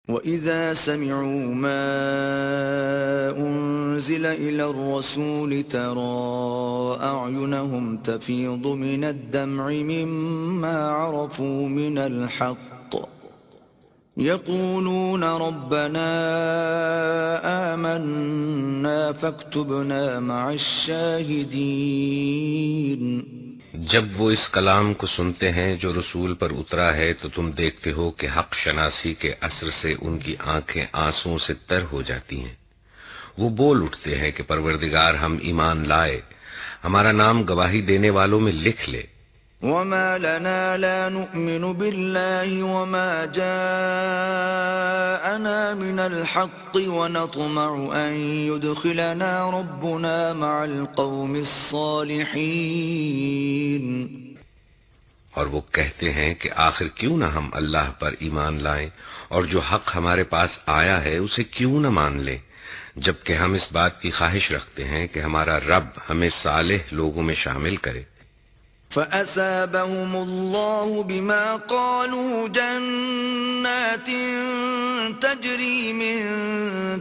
وَإِذَا سَمِعُوا مَا أُنزِلَ إِلَى الرَّسُولِ تَرَى أَعْيُنَهُمْ تَفِيضُ مِنَ الدَّمْعِ مِمَّا عَرَفُوا مِنَ الْحَقِّ يَقُولُونَ رَبَّنَا آمَنَّا فَاكْتُبْنَا مَعَ الشَّاهِدِينَ۔ جب وہ اس کلام کو سنتے ہیں جو رسول پر اترا ہے تو تم دیکھتے ہو کہ حق شناسی کے اثر سے ان کی آنکھیں آنسوؤں سے تر ہو جاتی ہیں۔ وہ بول اٹھتے ہیں کہ پروردگار ہم ایمان لائے، ہمارا نام گواہی دینے والوں میں لکھ لے۔ وَمَا لَنَا لَا نُؤْمِنُ بِاللَّهِ وَمَا جَاءَنَا مِنَ الْحَقِّ وَنَطْمَعُ أَن يُدْخِلَنَا رَبُّنَا مَعَ الْقَوْمِ الصَّالِحِينَ۔ اور وہ کہتے ہیں کہ آخر کیوں نہ ہم اللہ پر ایمان لائیں اور جو حق ہمارے پاس آیا ہے اسے کیوں نہ مان لیں، جبکہ ہم اس بات کی خواہش رکھتے ہیں کہ ہمارا رب ہمیں صالح لوگوں میں شامل کرے۔ فَأَثَابَهُمُ اللَّهُ بِمَا قَالُوا جَنَّاتٍ تَجْرِي مِن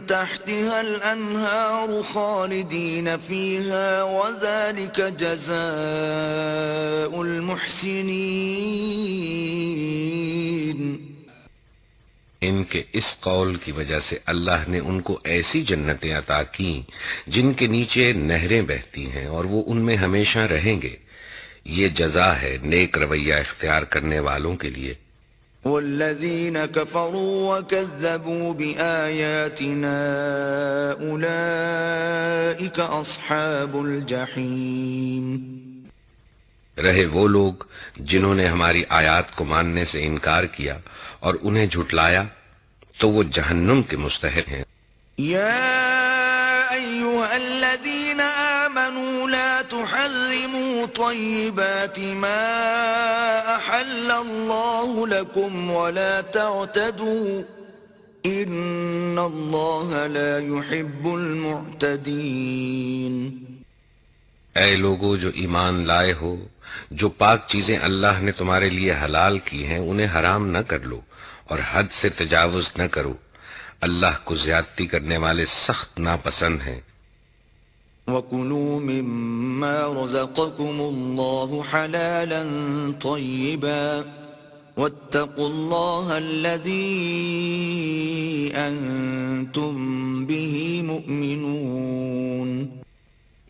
تَحْتِهَا الْأَنْهَارُ خَالِدِينَ فِيهَا وَذَلِكَ جَزَاءُ الْمُحْسِنِينَ۔ ان کے اس قول کی وجہ سے اللہ نے ان کو ایسی جنتیں عطا کیں جن کے نیچے نہریں بہتی ہیں اور وہ ان میں ہمیشہ رہیں گے، یہ جزا ہے نیک رویہ اختیار کرنے والوں کے لیے۔ وَالَّذِينَ كَفَرُوا وَكَذَّبُوا بِآيَاتِنَا أُولَئِكَ أَصْحَابُ الْجَحِيمِ۔ رہے وہ لوگ جنہوں نے ہماری آیات کو ماننے سے انکار کیا اور انہیں جھٹلایا تو وہ جہنم کے مستحق ہیں۔ يا أيها الذين آمنوا لا تحرموا طيبات ما أحل الله لكم ولا تعتدوا إن الله لا يحب المعتدين۔ اے لوگو جو ایمان لائے ہو، جو پاک چیزیں اللہ نے تمہارے لیے حلال کی ہیں انہیں حرام نہ کر لو اور حد سے تجاوز نہ کرو، اللہ کو زیادتی کرنے والے سخت ناپسند ہیں۔ وَكُلُوا مِمَّا رَزَقَكُمُ اللَّهُ حَلَالًا طَيِّبًا وَاتَّقُوا اللَّهَ الَّذِي أَنتُم بِهِ مُؤْمِنُونَ۔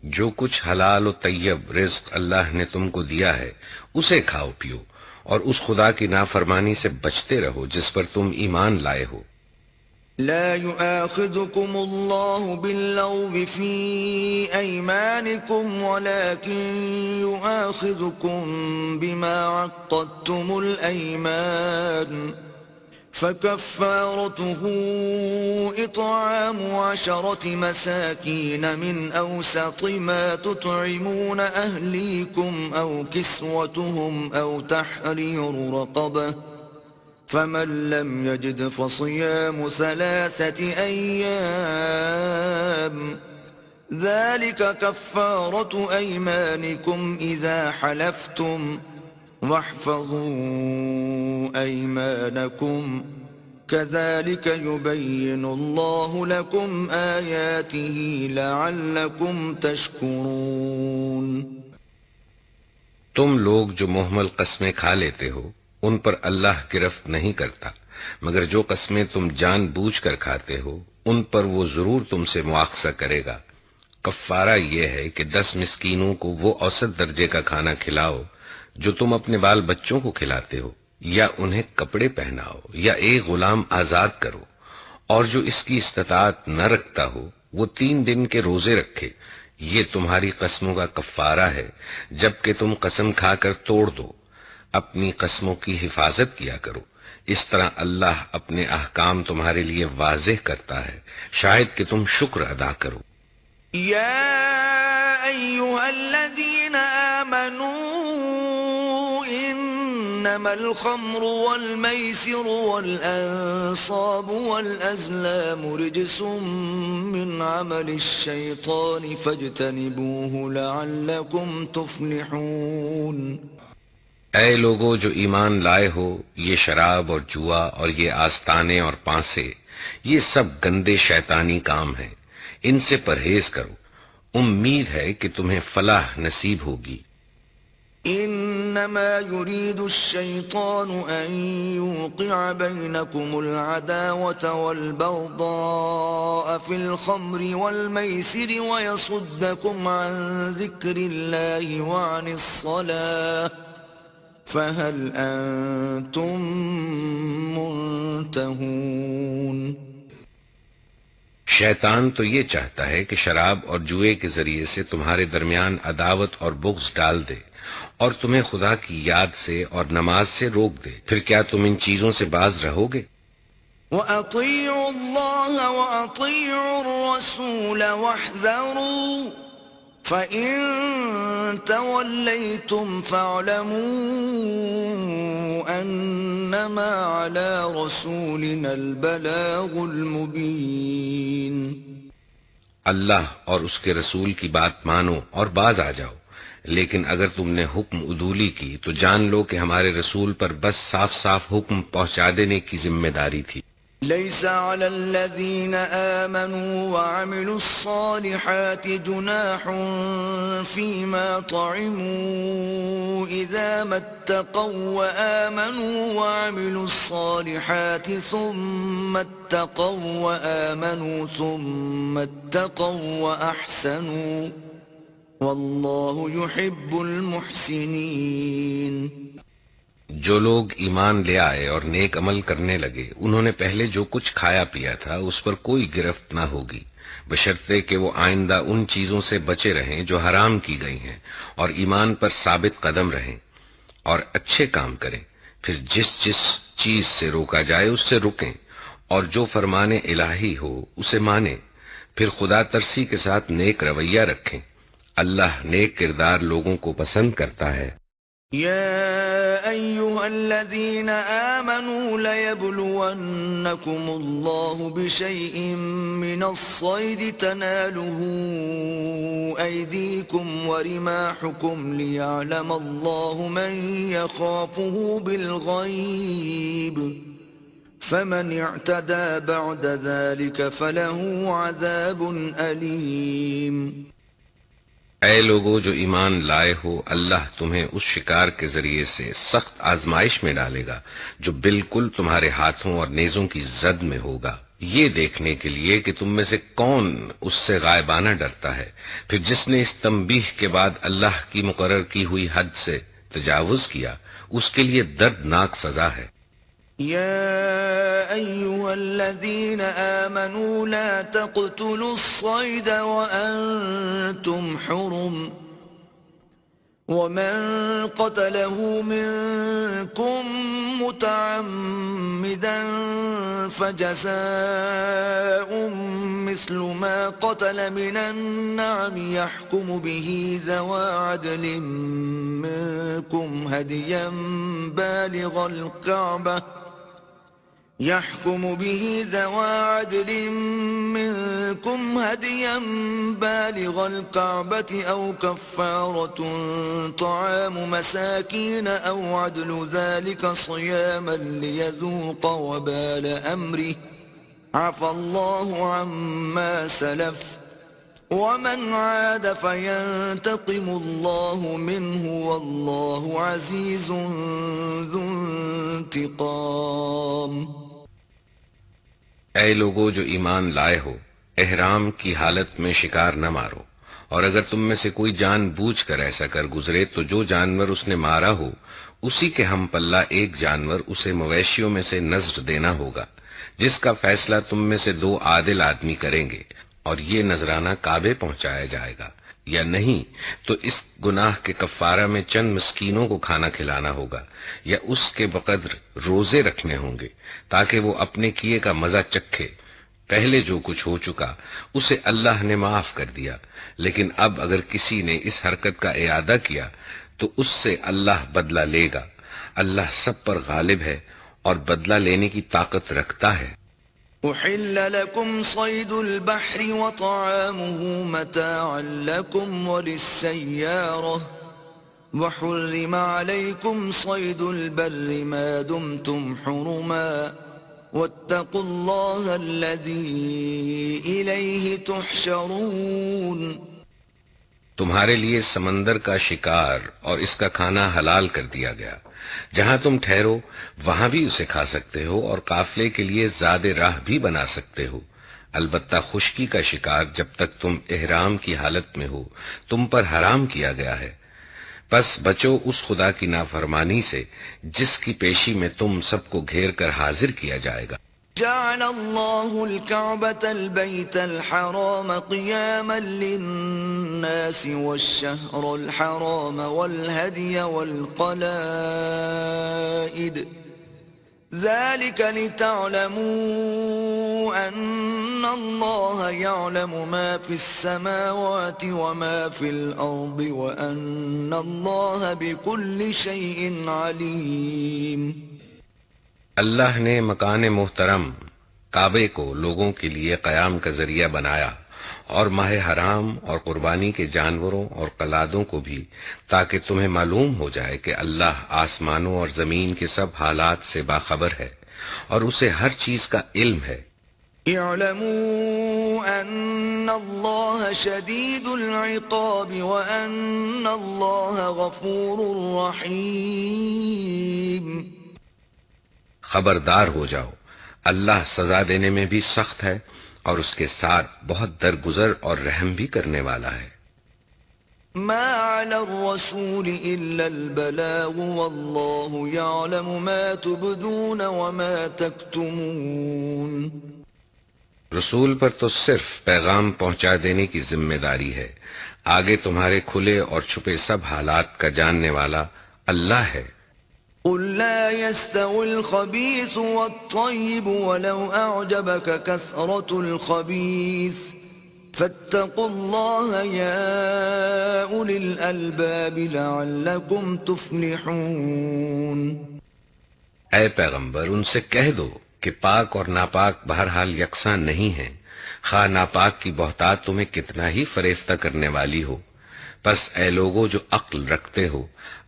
جو کچھ حلال و طیب رزق اللہ نے تم کو دیا ہے اسے کھاؤ پیو اور اس خدا کی نافرمانی سے بچتے رہو جس پر تم ایمان لائے ہو۔ لا يؤاخذكم الله باللغو في أيمانكم ولكن يؤاخذكم بما عقدتم الأيمان فكفارته إطعام 10 مساكين من أوسط ما تطعمون أهليكم أو كسوتهم أو تحرير رقبة فمن لم يجد فصيام 3 أيام ذلك كفارة أيمانكم إذا حلفتم واحفظوا أيمانكم كذلك يبين الله لكم آياته لعلكم تشكرون۔ تم لوگ جو محمل قسمیں کھا لیتے ہو ان پر اللہ گرفت نہیں کرتا، مگر جو قسمیں تم جان بوجھ کر کھاتے ہو ان پر وہ ضرور تم سے مواخذہ کرے گا۔ کفارہ یہ ہے کہ 10 مسکینوں کو وہ اوسط درجے کا کھانا کھلاؤ جو تم اپنے بال بچوں کو کھلاتے ہو، یا انہیں کپڑے پہناؤ یا ایک غلام آزاد کرو، اور جو اس کی استطاعت نہ رکھتا ہو وہ 3 دن کے روزے رکھے۔ یہ تمہاری قسموں کا کفارہ ہے جبکہ تم قسم کھا کر توڑ دو۔ اپنی قسموں کی حفاظت کیا کرو، اس طرح اللہ اپنے احکام تمہارے لیے واضح کرتا ہے، شاید کہ تم شکر ادا کرو۔ یا ایھا الذین آمنوا انما الخمر والمیسر والانصاب والازلام رجس من عمل الشیطان فاجتنبوه لعلکم تفلحون۔ اے لوگو جو ایمان لائے ہو، یہ شراب اور جوا اور یہ آستانے اور پانسے، یہ سب گندے شیطانی کام ہیں، ان سے پرہیز کرو، امید ہے کہ تمہیں فلاح نصیب ہوگی۔ انما يريد الشيطان ان يوقع بينكم العداوة والبغضاء في الخمر والميسر ويصدكم عن ذكر الله وعن الصلاة فهل انتم منتهون؟ شیطان تو یہ چاہتا ہے کہ شراب اور جوئے کے ذریعے سے تمہارے درمیان عداوت اور بغض ڈال دے اور تمہیں خدا کی یاد سے اور نماز سے روک دے، پھر کیا تم ان چیزوں سے باز رہو گے؟ وَأَطِيعُوا اللَّهَ وَأَطِيعُوا الرَّسُولَ وَاحْذَرُوا فَإِن تَوَلَّيْتُمْ فَاعْلَمُوا أَنَّمَا عَلَى رَسُولِنَا الْبَلَاغُ الْمُبِينُ۔ اللہ اور اس کے رسول کی بات مانو اور باز آ جاؤ، لیکن اگر تم نے حکم عدولی کی تو جان لو کہ ہمارے رسول پر بس صاف صاف حکم پہنچا دینے کی ذمہ داری تھی۔ ليس على الذين آمنوا وعملوا الصالحات جناح فيما طعموا إذا ما اتقوا وآمنوا وعملوا الصالحات ثم اتقوا وآمنوا ثم اتقوا وأحسنوا والله يحب المحسنين۔ جو لوگ ایمان لے آئے اور نیک عمل کرنے لگے، انہوں نے پہلے جو کچھ کھایا پیا تھا اس پر کوئی گرفت نہ ہوگی، بشرطے کہ وہ آئندہ ان چیزوں سے بچے رہیں جو حرام کی گئی ہیں، اور ایمان پر ثابت قدم رہیں اور اچھے کام کریں، پھر جس جس چیز سے روکا جائے اس سے رکیں، اور جو فرمان الہی ہو اسے مانیں، پھر خدا ترسی کے ساتھ نیک رویہ رکھیں۔ اللہ نیک کردار لوگوں کو پسند کرتا ہے۔ يا أيها الذين آمنوا ليبلونكم الله بشيء من الصيد تناله أيديكم ورماحكم ليعلم الله من يخافه بالغيب فمن اعتدى بعد ذلك فله عذاب أليم۔ اے لوگو جو ایمان لائے ہو، اللہ تمہیں اس شکار کے ذریعے سے سخت آزمائش میں ڈالے گا جو بالکل تمہارے ہاتھوں اور نیزوں کی زد میں ہوگا، یہ دیکھنے کے لیے کہ تم میں سے کون اس سے غائبانہ ڈرتا ہے، پھر جس نے اس تنبیہ کے بعد اللہ کی مقرر کی ہوئی حد سے تجاوز کیا اس کے لیے دردناک سزا ہے۔ يا أيها الذين آمنوا لا تقتلوا الصيد وأنتم حرم ومن قتله منكم متعمدا فجزاء مثل ما قتل من النعم يحكم به ذوى عدل منكم هديا بالغ الكعبة أو كفارة طعام مساكين أو عدل ذلك صياما ليذوق وبال أمره عفى الله عما سلف ومن عاد فينتقم الله منه والله عزيز ذو انتقام۔ اے لوگو جو ایمان لائے ہو، احرام کی حالت میں شکار نہ مارو، اور اگر تم میں سے کوئی جان بوجھ کر ایسا کر گزرے تو جو جانور اس نے مارا ہو اسی کے ہم پلہ ایک جانور اسے مویشیوں میں سے نذر دینا ہوگا، جس کا فیصلہ تم میں سے 2 عادل آدمی کریں گے، اور یہ نذرانہ کعبے پہنچایا جائے گا، یا نہیں تو اس گناہ کے کفارہ میں چند مسکینوں کو کھانا کھلانا ہوگا، یا اس کے بقدر روزے رکھنے ہوں گے تاکہ وہ اپنے کیے کا مزہ چکھے۔ پہلے جو کچھ ہو چکا اسے اللہ نے معاف کر دیا، لیکن اب اگر کسی نے اس حرکت کا اعادہ کیا تو اس سے اللہ بدلہ لے گا۔ اللہ سب پر غالب ہے اور بدلہ لینے کی طاقت رکھتا ہے۔ أحل لكم صيد البحر وطعامه متاعا لكم وللسيارة وحرم عليكم صيد البر ما دمتم حرما واتقوا الله الذي إليه تحشرون. تمہارے لیے سمندر کا شکار اور اس کا کھانا حلال کر دیا گیا. جہاں تم ٹھہرو وہاں بھی اسے کھا سکتے ہو اور قافلے کے لیے زیادہ راہ بھی بنا سکتے ہو. البتہ خشکی کا شکار جب تک تم احرام کی حالت میں ہو تم پر حرام کیا گیا ہے. پس بچو اس خدا کی نافرمانی سے جس کی پیشی میں تم سب کو گھیر کر حاضر کیا جائے گا. جعل الله الكعبة البيت الحرام قياما للناس والشهر الحرام والهدي والقلائد ذلك لتعلموا أن الله يعلم ما في السماوات وما في الأرض وأن الله بكل شيء عليم. اللہ نے مکان محترم کعبے کو لوگوں کے لیے قیام کا ذریعہ بنایا اور ماہ حرام اور قربانی کے جانوروں اور قلادوں کو بھی، تاکہ تمہیں معلوم ہو جائے کہ اللہ آسمانوں اور زمین کے سب حالات سے باخبر ہے اور اسے ہر چیز کا علم ہے. اعلموا ان اللہ شدید العقاب وان اللہ غفور رحیم. خبردار ہو جاؤ، اللہ سزا دینے میں بھی سخت ہے اور اس کے ساتھ بہت درگزر اور رحم بھی کرنے والا ہے. ما علی الرسول الا البلاغ واللہ یعلم ما تبدون وما تکتمون. رسول پر تو صرف پیغام پہنچا دینے کی ذمہ داری ہے، آگے تمہارے کھلے اور چھپے سب حالات کا جاننے والا اللہ ہے. قل لا يستوي الخبيث والطيب ولو أعجبك كثرة الخبيث فاتقوا الله يا أولي الألباب لعلكم تفلحون. اے پیغمبر ان سے کہہ دو کہ پاک اور ناپاک بہرحال یکساں نہیں ہیں، خواہ ناپاک کی بہتات تمہیں کتنا ہی فریفتہ کرنے والی ہو. پس اے لوگو جو عقل رکھتے ہو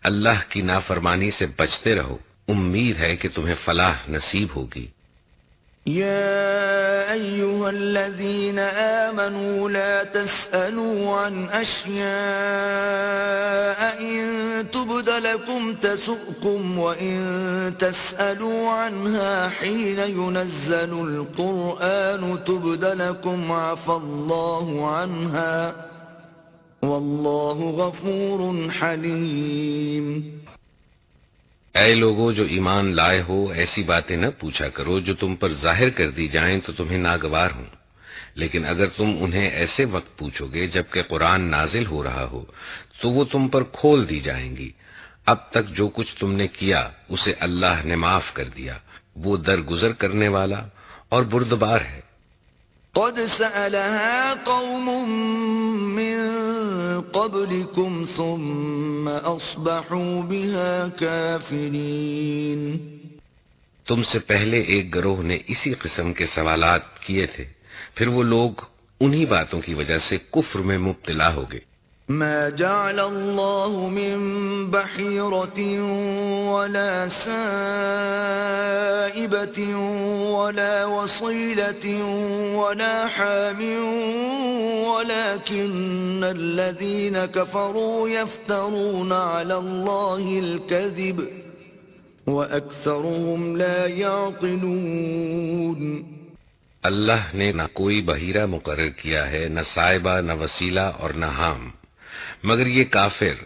اللہ کی نافرمانی سے بچتے رہو، امید ہے کہ تمہیں فلاح نصیب ہوگی. يا أيها الذين آمنوا لا تسألوا عن أشياء إن تبد لكم تسؤكم وإن تسألوا عنها حين ينزل القرآن تبد لكم عفى الله عنها واللہ غفور حلیم. اے لوگو جو ایمان لائے ہو ایسی باتیں نہ پوچھا کرو جو تم پر ظاہر کر دی جائیں تو تمہیں ناگوار ہوں، لیکن اگر تم انہیں ایسے وقت پوچھو گے جبکہ قرآن نازل ہو رہا ہو تو وہ تم پر کھول دی جائیں گی. اب تک جو کچھ تم نے کیا اسے اللہ نے معاف کر دیا، وہ درگزر کرنے والا اور بردبار ہے. قد سألها قوم من قبلكم ثم أصبحوا بها كافرين. تم سے پہلے ایک گروہ نے اسی قسم کے سوالات کیے تھے، پھر وہ لوگ انہی باتوں کی وجہ سے کفر میں مبتلا ہو گئے. ما جعل الله من بحيرة ولا سائبة ولا وصيلة ولا حام ولكن الذين كفروا يفترون على الله الكذب وأكثرهم لا يعقلون. اللہ نے نہ کوئی بحیرہ مقرر کیا ہے، نہ سائبہ، نہ وسیلہ اور نہ حام، مگر یہ کافر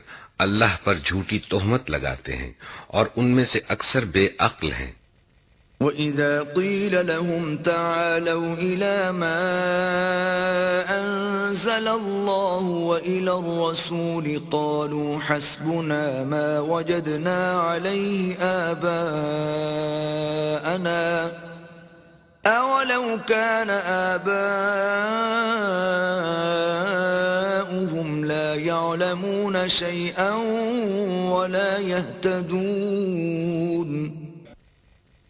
اللہ پر جھوٹی تہمت لگاتے ہیں اور ان میں سے اکثر بے عقل ہیں. وَإِذَا قِيلَ لَهُمْ تَعَالَوْا إِلَى مَا أَنزَلَ اللَّهُ وَإِلَى الرَّسُولِ قَالُوا حَسْبُنَا مَا وَجَدْنَا عَلَيْهِ آبَاءَنَا أَوَلَوْ كَانَ آبَاؤُهُمْ لَا يَعْلَمُونَ شَيْئًا وَلَا يَهْتَدُونَ.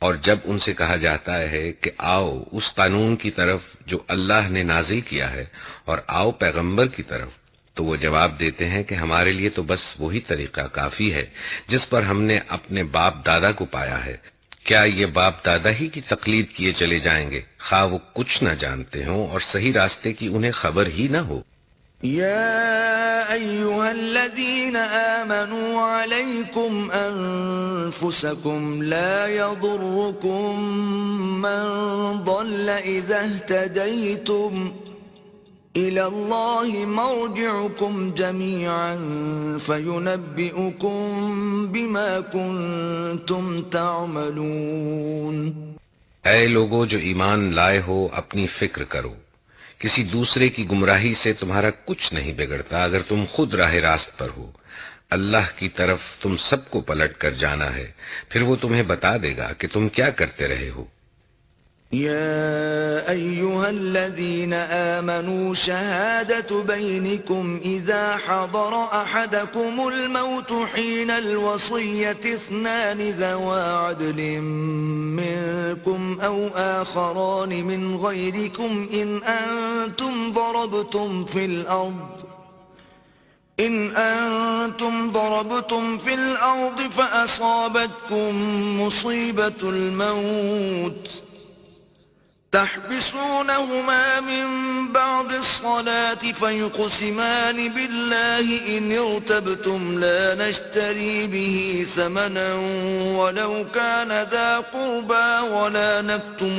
اور جب ان سے کہا جاتا ہے کہ آؤ اس قانون کی طرف جو اللہ نے نازل کیا ہے اور آؤ پیغمبر کی طرف، تو وہ جواب دیتے ہیں کہ ہمارے لیے تو بس وہی طریقہ کافی ہے جس پر ہم نے اپنے باپ دادا کو پایا ہے۔ کیا یہ باپ دادا ہی کی تقلید کیے چلے جائیں گے، خواہ وہ کچھ نہ جانتے ہوں اور صحیح راستے کی انہیں خبر ہی نہ ہو۔ يا أيها الذين آمنوا عليكم أنفسكم لا يضركم من ضل إذا اهتديتم إلى الله مرجعكم جميعا فينبئكم بما كنتم تعملون۔ اے لوگو جو ایمان لائے ہو، اپنی فکر کرو، کسی دوسرے کی گمراہی سے تمہارا کچھ نہیں بگڑتا اگر تم خود راہ راست پر ہو۔ اللہ کی طرف تم سب کو پلٹ کر جانا ہے، پھر وہ تمہیں بتا دے گا کہ تم کیا کرتے رہے ہو۔ يا أيها الذين آمنوا شهادة بينكم إذا حضر أحدكم الموت حين الوصية اثنان ذوى عدل منكم أو آخران من غيركم إن أنتم ضربتم في الأرض فأصابتكم مصيبة الموت تحبسونهما من بعد الصلاة فيقسمان بالله إن ارتبتم لا نشتري به ثمنا ولو كان ذا قربى ولا نكتم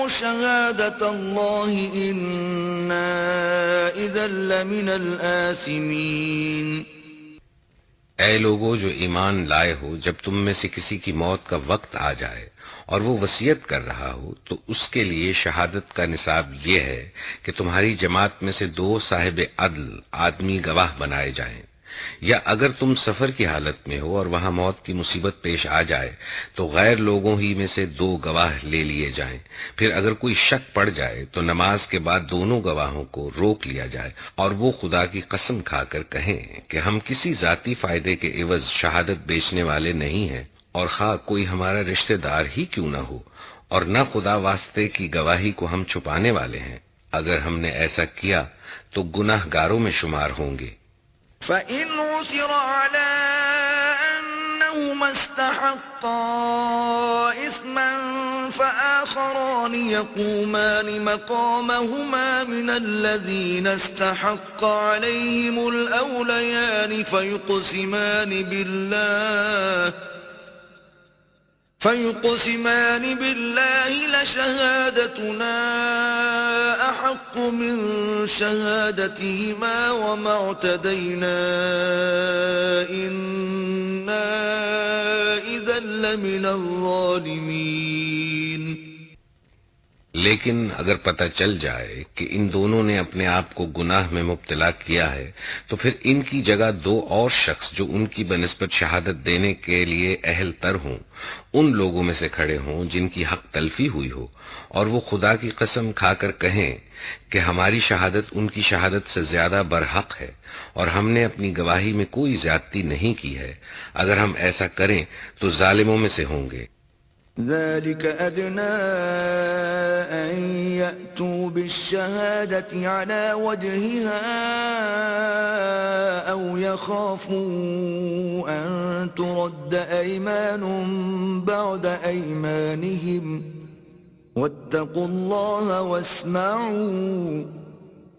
شهادة الله إنا إذا لمن الآثمين۔ اے لوگو جو ایمان لائے ہو، جب تم میں سے کسی کی موت کا وقت آ جائے اور وہ وصیت کر رہا ہو تو اس کے لیے شہادت کا نصاب یہ ہے کہ تمہاری جماعت میں سے 2 صاحب عدل آدمی گواہ بنائے جائیں، یا اگر تم سفر کی حالت میں ہو اور وہاں موت کی مصیبت پیش آ جائے تو غیر لوگوں ہی میں سے 2 گواہ لے لیے جائیں۔ پھر اگر کوئی شک پڑ جائے تو نماز کے بعد دونوں گواہوں کو روک لیا جائے اور وہ خدا کی قسم کھا کر کہیں کہ ہم کسی ذاتی فائدے کے عوض شہادت بیچنے والے نہیں ہیں، اور خواہ کوئی ہمارا رشتہ دار ہی کیوں نہ ہو، اور نہ خدا واسطے کی گواہی کو ہم چھپانے والے ہیں۔ اگر ہم نے ایسا کیا تو گناہ گاروں میں شمار ہوں گے۔ فَإِنْ عُثِرَ عَلَىٰ أَنَّهُمَا اسْتَحَقَّا إِثْمًا فَآخَرَانِ يَقُومَانِ مَقَامَهُمَا مِنَ الَّذِينَ استحق عليهم الأوليان فيقسمان بالله لشهادتنا أحق من شهادتهما وما اعتدينا إنا إذا لمن الظالمين۔ لیکن اگر پتہ چل جائے کہ ان دونوں نے اپنے آپ کو گناہ میں مبتلا کیا ہے تو پھر ان کی جگہ 2 اور شخص جو ان کی بنسبت شہادت دینے کے لیے اہل تر ہوں ان لوگوں میں سے کھڑے ہوں جن کی حق تلفی ہوئی ہو، اور وہ خدا کی قسم کھا کر کہیں کہ ہماری شہادت ان کی شہادت سے زیادہ برحق ہے اور ہم نے اپنی گواہی میں کوئی زیادتی نہیں کی ہے۔ اگر hم ایسا کریں تو ظالموں میں سے ہوں گے۔ ذلك أدنى أن يأتوا بالشهادة على وجهها أو يخافوا أن ترد أيمان بعد أيمانهم واتقوا الله واسمعوا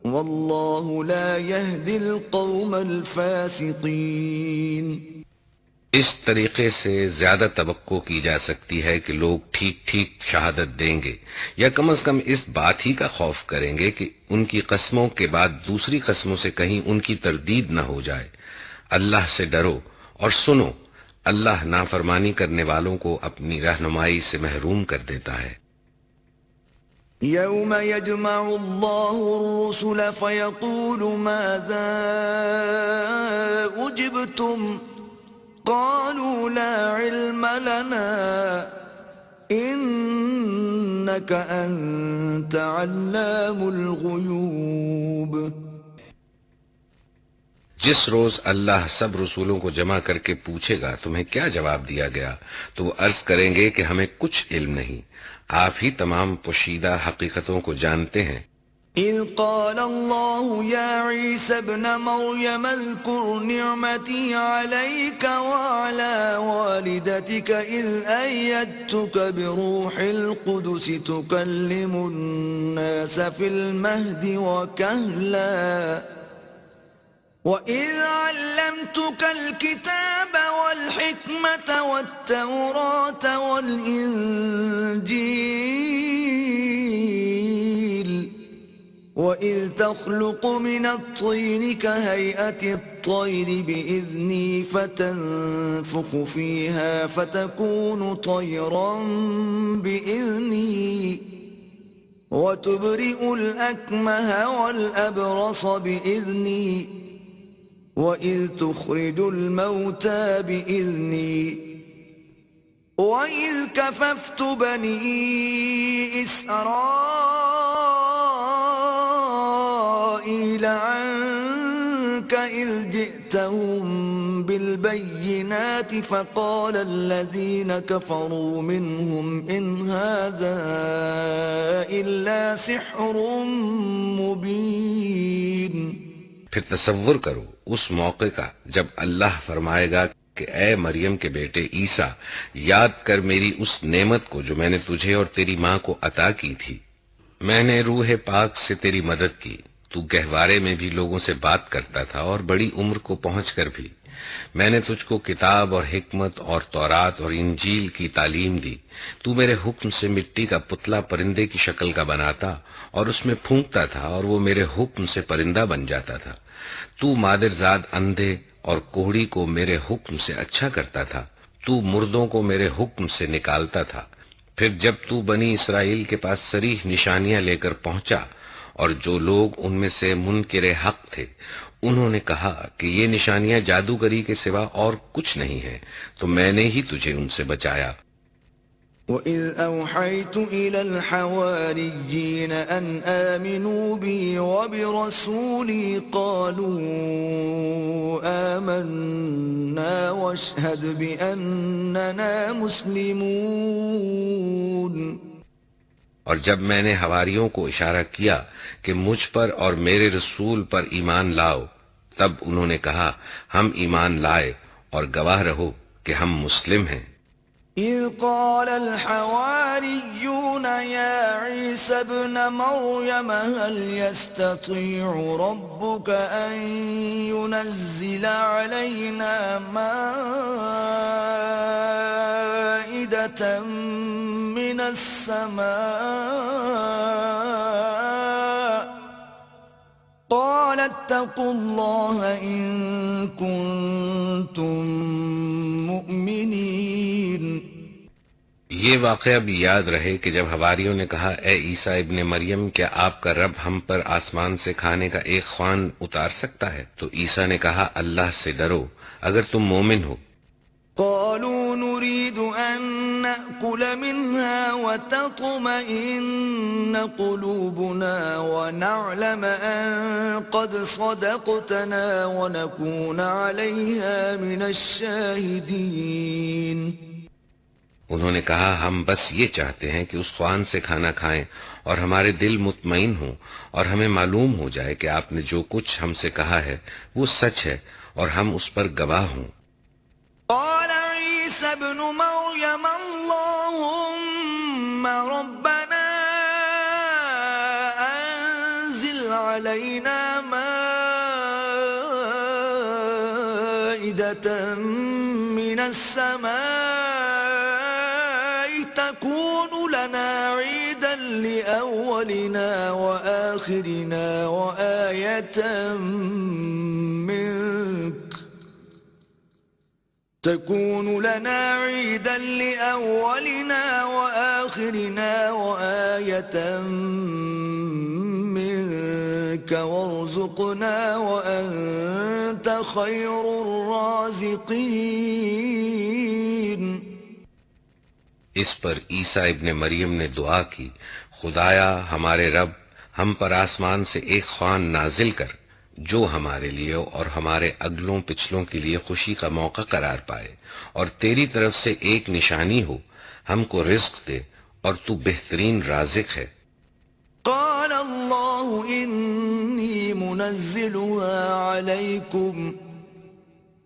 والله لا يهدي القوم الفاسقين۔ اس طریقے سے زیادہ توقع کی جا سکتی ہے کہ لوگ ٹھیک ٹھیک شہادت دیں گے، یا کم از کم اس بات ہی کا خوف کریں گے کہ ان کی قسموں کے بعد دوسری قسموں سے کہیں ان کی تردید نہ ہو جائے۔ اللہ سے ڈرو اور سنو، اللہ نافرمانی کرنے والوں کو اپنی رہنمائی سے محروم کر دیتا ہے۔ يوم يجمع الله الرسل فيقول ماذا أجبتم قالوا لا علم لنا إنك أنت علام الغيوب۔ جس روز اللہ سب رسولوں کو جمع کر کے پوچھے گا تمہیں کیا جواب دیا گیا، تو وہ عرض کریں گے کہ ہمیں کچھ علم نہیں، آپ ہی تمام پوشیدہ حقیقتوں کو جانتے ہیں۔ إذ قال الله يا عيسى ابن مريم اذكر نعمتي عليك وعلى والدتك إذ أيدتك بروح القدس تكلم الناس في المهد وكهلا وإذ علمتك الكتاب والحكمة والتوراة والإنجيل وإذ تخلق من الطين كهيئة الطير بإذني فتنفخ فيها فتكون طيرا بإذني وتبرئ الأكمه والأبرص بإذني وإذ تخرج الموتى بإذني وإذ كففت بني إسرائيل عنك إذ جئتهم بالبينات فقال الذين كفروا منهم إن هذا إلا سحر مبين۔ پھر تصور کرو اس موقع کا جب اللہ فرمائے گا کہ اے مریم کے بیٹے عیسیٰ، یاد کر میری اس نعمت کو جو میں نے تجھے اور تیری ماں کو عطا کی تھی۔ میں نے روح پاک سے تیری مدد کی، تو گہوارے میں بھی لوگوں سے بات کرتا تھا اور بڑی عمر کو پہنچ کر بھی۔ میں نے تجھ کو کتاب اور حکمت اور تورات اور انجیل کی تعلیم دی۔ تو میرے حکم سے مٹی کا پتلا پرندے کی شکل کا بناتا اور اس میں پھونکتا تھا اور وہ میرے حکم سے پرندہ بن جاتا تھا۔ تو مادرزاد اندھے اور کوہڑی کو میرے حکم سے اچھا کرتا تھا۔ تو مردوں کو میرے حکم سے نکالتا تھا۔ پھر جب تو بنی اسرائیل کے پاس صریح نشانیاں لے کر پہنچا اور جو لوگ ان میں سے منکر حق تھے انہوں نے کہا کہ یہ نشانیاں جادوگری کے سوا اور کچھ نہیں ہیں، تو میں نے ہی تجھے ان سے بچایا۔ وَإِذْ أَوْحَيْتُ إِلَى الْحَوَارِيِّينَ أَنْ آمِنُوا بِي وَبِرَسُولِي قَالُوا آمَنَّا وَاشْهَدْ بِأَنَّنَا مُسْلِمُونَ۔ اور جب میں نے حواریوں کو اشارہ کیا کہ مجھ پر اور میرے رسول پر ایمان لاؤ، تب انہوں نے کہا ہم ایمان لائے اور گواہ رہو کہ ہم مسلم ہیں۔ إِذْ قَالَ الْحَوَارِيُّونَ يَا عِيسَى ابْنَ مَرْيَمَ هَلْ يَسْتَطِيعُ رَبُّكَ أَن يُنَزِّلَ عَلَيْنَا مَائِدَةً مِّنَ السَّمَاءِ قَالَ اتَّقُوا اللَّهَ إِن كُنتُم مُّؤْمِنِينَ۔ یہ واقعہ بھی یاد رہے کہ جب حواریوں نے کہا اے عیسیٰ ابن مریم، کیا آپ کا رب ہم پر آسمان سے کھانے کا ایک خوان اتار سکتا ہے؟ تو عیسیٰ نے کہا اللہ سے ڈرو اگر تم مومن ہو۔ قالوا نريد أن نأكل منها وتطمئن قلوبنا ونعلم أن قد صدقتنا ونكون عليها من الشاهدين۔ انہوں نے کہا ہم بس یہ چاہتے ہیں کہ اس خوان سے کھانا کھائیں اور ہمارے دل مطمئن ہوں اور ہمیں معلوم ہو جائے کہ آپ نے جو کچھ ہم سے کہا ہے وہ سچ ہے اور ہم اس پر گواہ ہوں۔ قال عيسى ابن مريم اللهم ربنا أنزل علينا مائدة من السماء تكون لنا عيدا لأولنا وآخرنا وآية منك تكون لنا عيدا لأولنا وآخرنا وآية منك وارزقنا وأنت خير الرازقين۔ اس پر عیسیٰ ابن مریم نے دعا کی، خدایا ہمارے رب، ہم پر آسمان سے ایک خوان نازل کر جو ہمارے لیے اور ہمارے اگلوں پچھلوں کے لیے خوشی کا موقع قرار پائے، اور تیری طرف سے ایک نشانی ہو، ہم کو رزق دے، اور تو بہترین رازق ہے۔ قال الله إني منزلها عليكم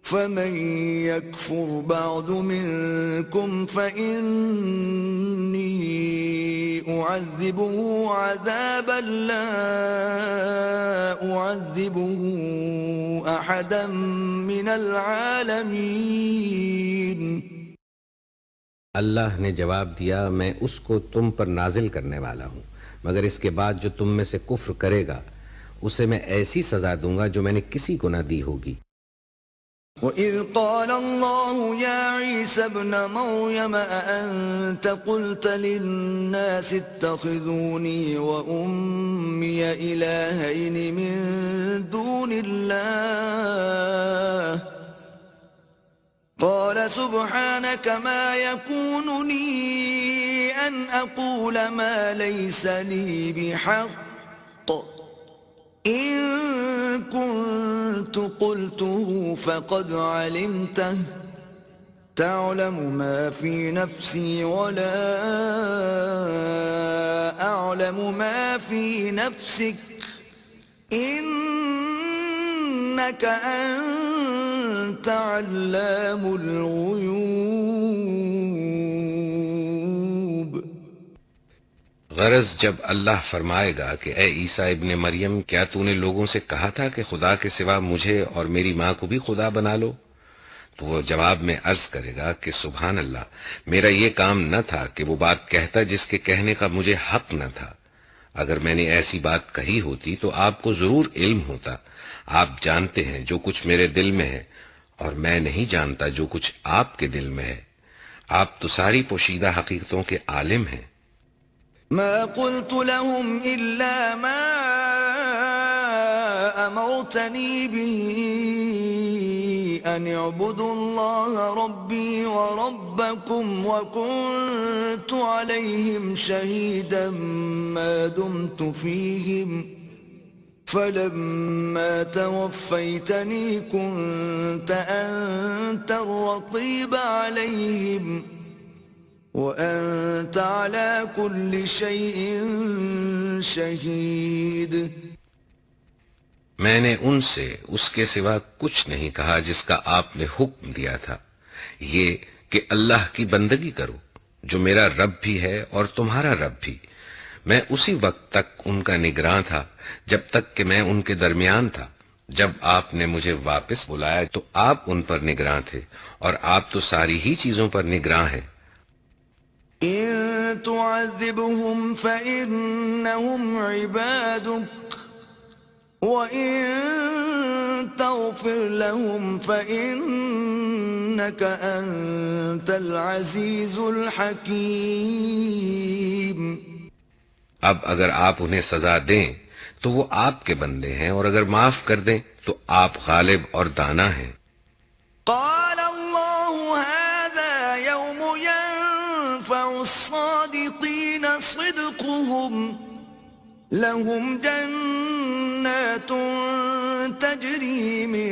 فمن يكفر بعد منكم فإني أعذبه عذابا لا أعذبه أحدا من العالمين۔ اللہ نے جواب دیا، میں اس کو تم پر نازل کرنے والا ہوں، مگر اس کے بعد جو تم میں سے کفر کرے گا اسے میں ایسی سزا دوں گا جو میں نے کسی کو نہ دی ہوگی۔ وَإِذْ قَالَ اللَّهُ يَا عِيسَى ابْنَ مَرْيَمَ أَأَنْتَ قُلْتَ لِلنَّاسِ اتَّخِذُونِي وَأُمِّيَ إِلَٰهَيْنِ مِن دُونِ اللَّهِ قَالَ سُبْحَانَكَ مَا يَكُونُ لِي أَنْ أَقُولَ مَا لَيْسَ لِي بِحَقٍّ إِن كُنتُ قُلْتُهُ فَقَدْ عَلِمْتَهُ تَعْلَمُ مَا فِي نَفْسِي وَلَا أَعْلَمُ مَا فِي نَفْسِكَ إِنَّكَ أَنْتَ عَلَّامُ الْغُيُوبِ۔ غرض جب اللہ فرمائے گا کہ اے عیسیٰ ابن مریم، کیا تو نے لوگوں سے کہا تھا کہ خدا کے سوا مجھے اور میری ماں کو بھی خدا بنا لو؟ تو وہ جواب میں عرض کرے گا کہ سبحان اللہ، میرا یہ کام نہ تھا کہ وہ بات کہتا جس کے کہنے کا مجھے حق نہ تھا۔ اگر میں نے ایسی بات کہی ہوتی تو آپ کو ضرور علم ہوتا۔ آپ جانتے ہیں جو کچھ میرے دل میں ہے، اور میں نہیں جانتا جو کچھ آپ کے دل میں ہے۔ آپ تو ساری پوشیدہ حقیقتوں کے عالم ہیں۔ ما قلت لهم إلا ما أمرتني به أن اعبدوا الله ربي وربكم وكنت عليهم شهيدا ما دمت فيهم فلما توفيتني كنت أنت الرقيب عليهم وَأَنْتَ عَلَى كُلِّ شَيْءٍ شَهِيدٌ۔ میں نے ان سے اس کے سوا کچھ نہیں کہا جس کا آپ نے حکم دیا تھا، یہ کہ اللہ کی بندگی کرو جو میرا رب بھی ہے اور تمہارا رب بھی۔ میں اسی وقت تک ان کا نگراں تھا جب تک کہ میں ان کے درمیان تھا۔ جب آپ نے مجھے واپس بلایا تو آپ ان پر نگراں تھے، اور آپ تو ساری ہی چیزوں پر نگراں ہیں۔ إِن تُعَذِّبْهُمْ فَإِنَّهُمْ عِبَادُكَ وَإِن تَغْفِرْ لَهُمْ فَإِنَّكَ أَنْتَ الْعَزِيزُ الْحَكِيمُ۔ اب اگر آپ انہیں سزا دیں تو وہ آپ کے بندے ہیں، اور اگر معاف کر دیں تو آپ غالب اور دانا ہیں۔ قال الله هذا يوم ينفع الصادقين صدقهم لهم جنات تجري من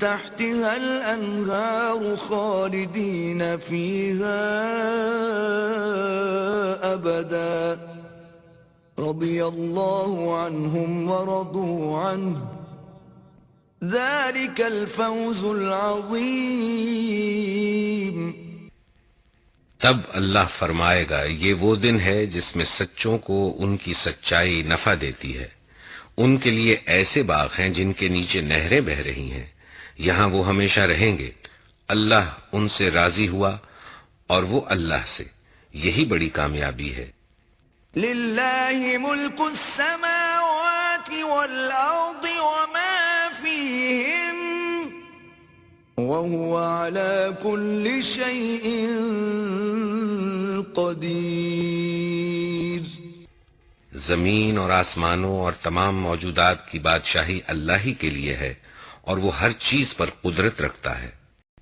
تحتها الأنهار خالدين فيها أبدا رضي الله عنهم ورضوا عنه ذلك الفوز العظيم۔ تب اللہ فرمائے گا، یہ وہ دن ہے جس میں سچوں کو ان کی سچائی نفع دیتی ہے۔ ان کے لیے ایسے باغ ہیں جن کے نیچے نہریں بہہ رہی ہیں، یہاں وہ ہمیشہ رہیں گے۔ اللہ ان سے راضی ہوا اور وہ اللہ سے، یہی بڑی کامیابی ہے۔ للہ ملک السماوات والارض وما فیہم وهو على كل شيء قدیر۔ زمین اور آسمانوں اور تمام موجودات کی بادشاہی اللہ ہی کے لیے ہے، اور وہ ہر چیز پر قدرت رکھتا ہے۔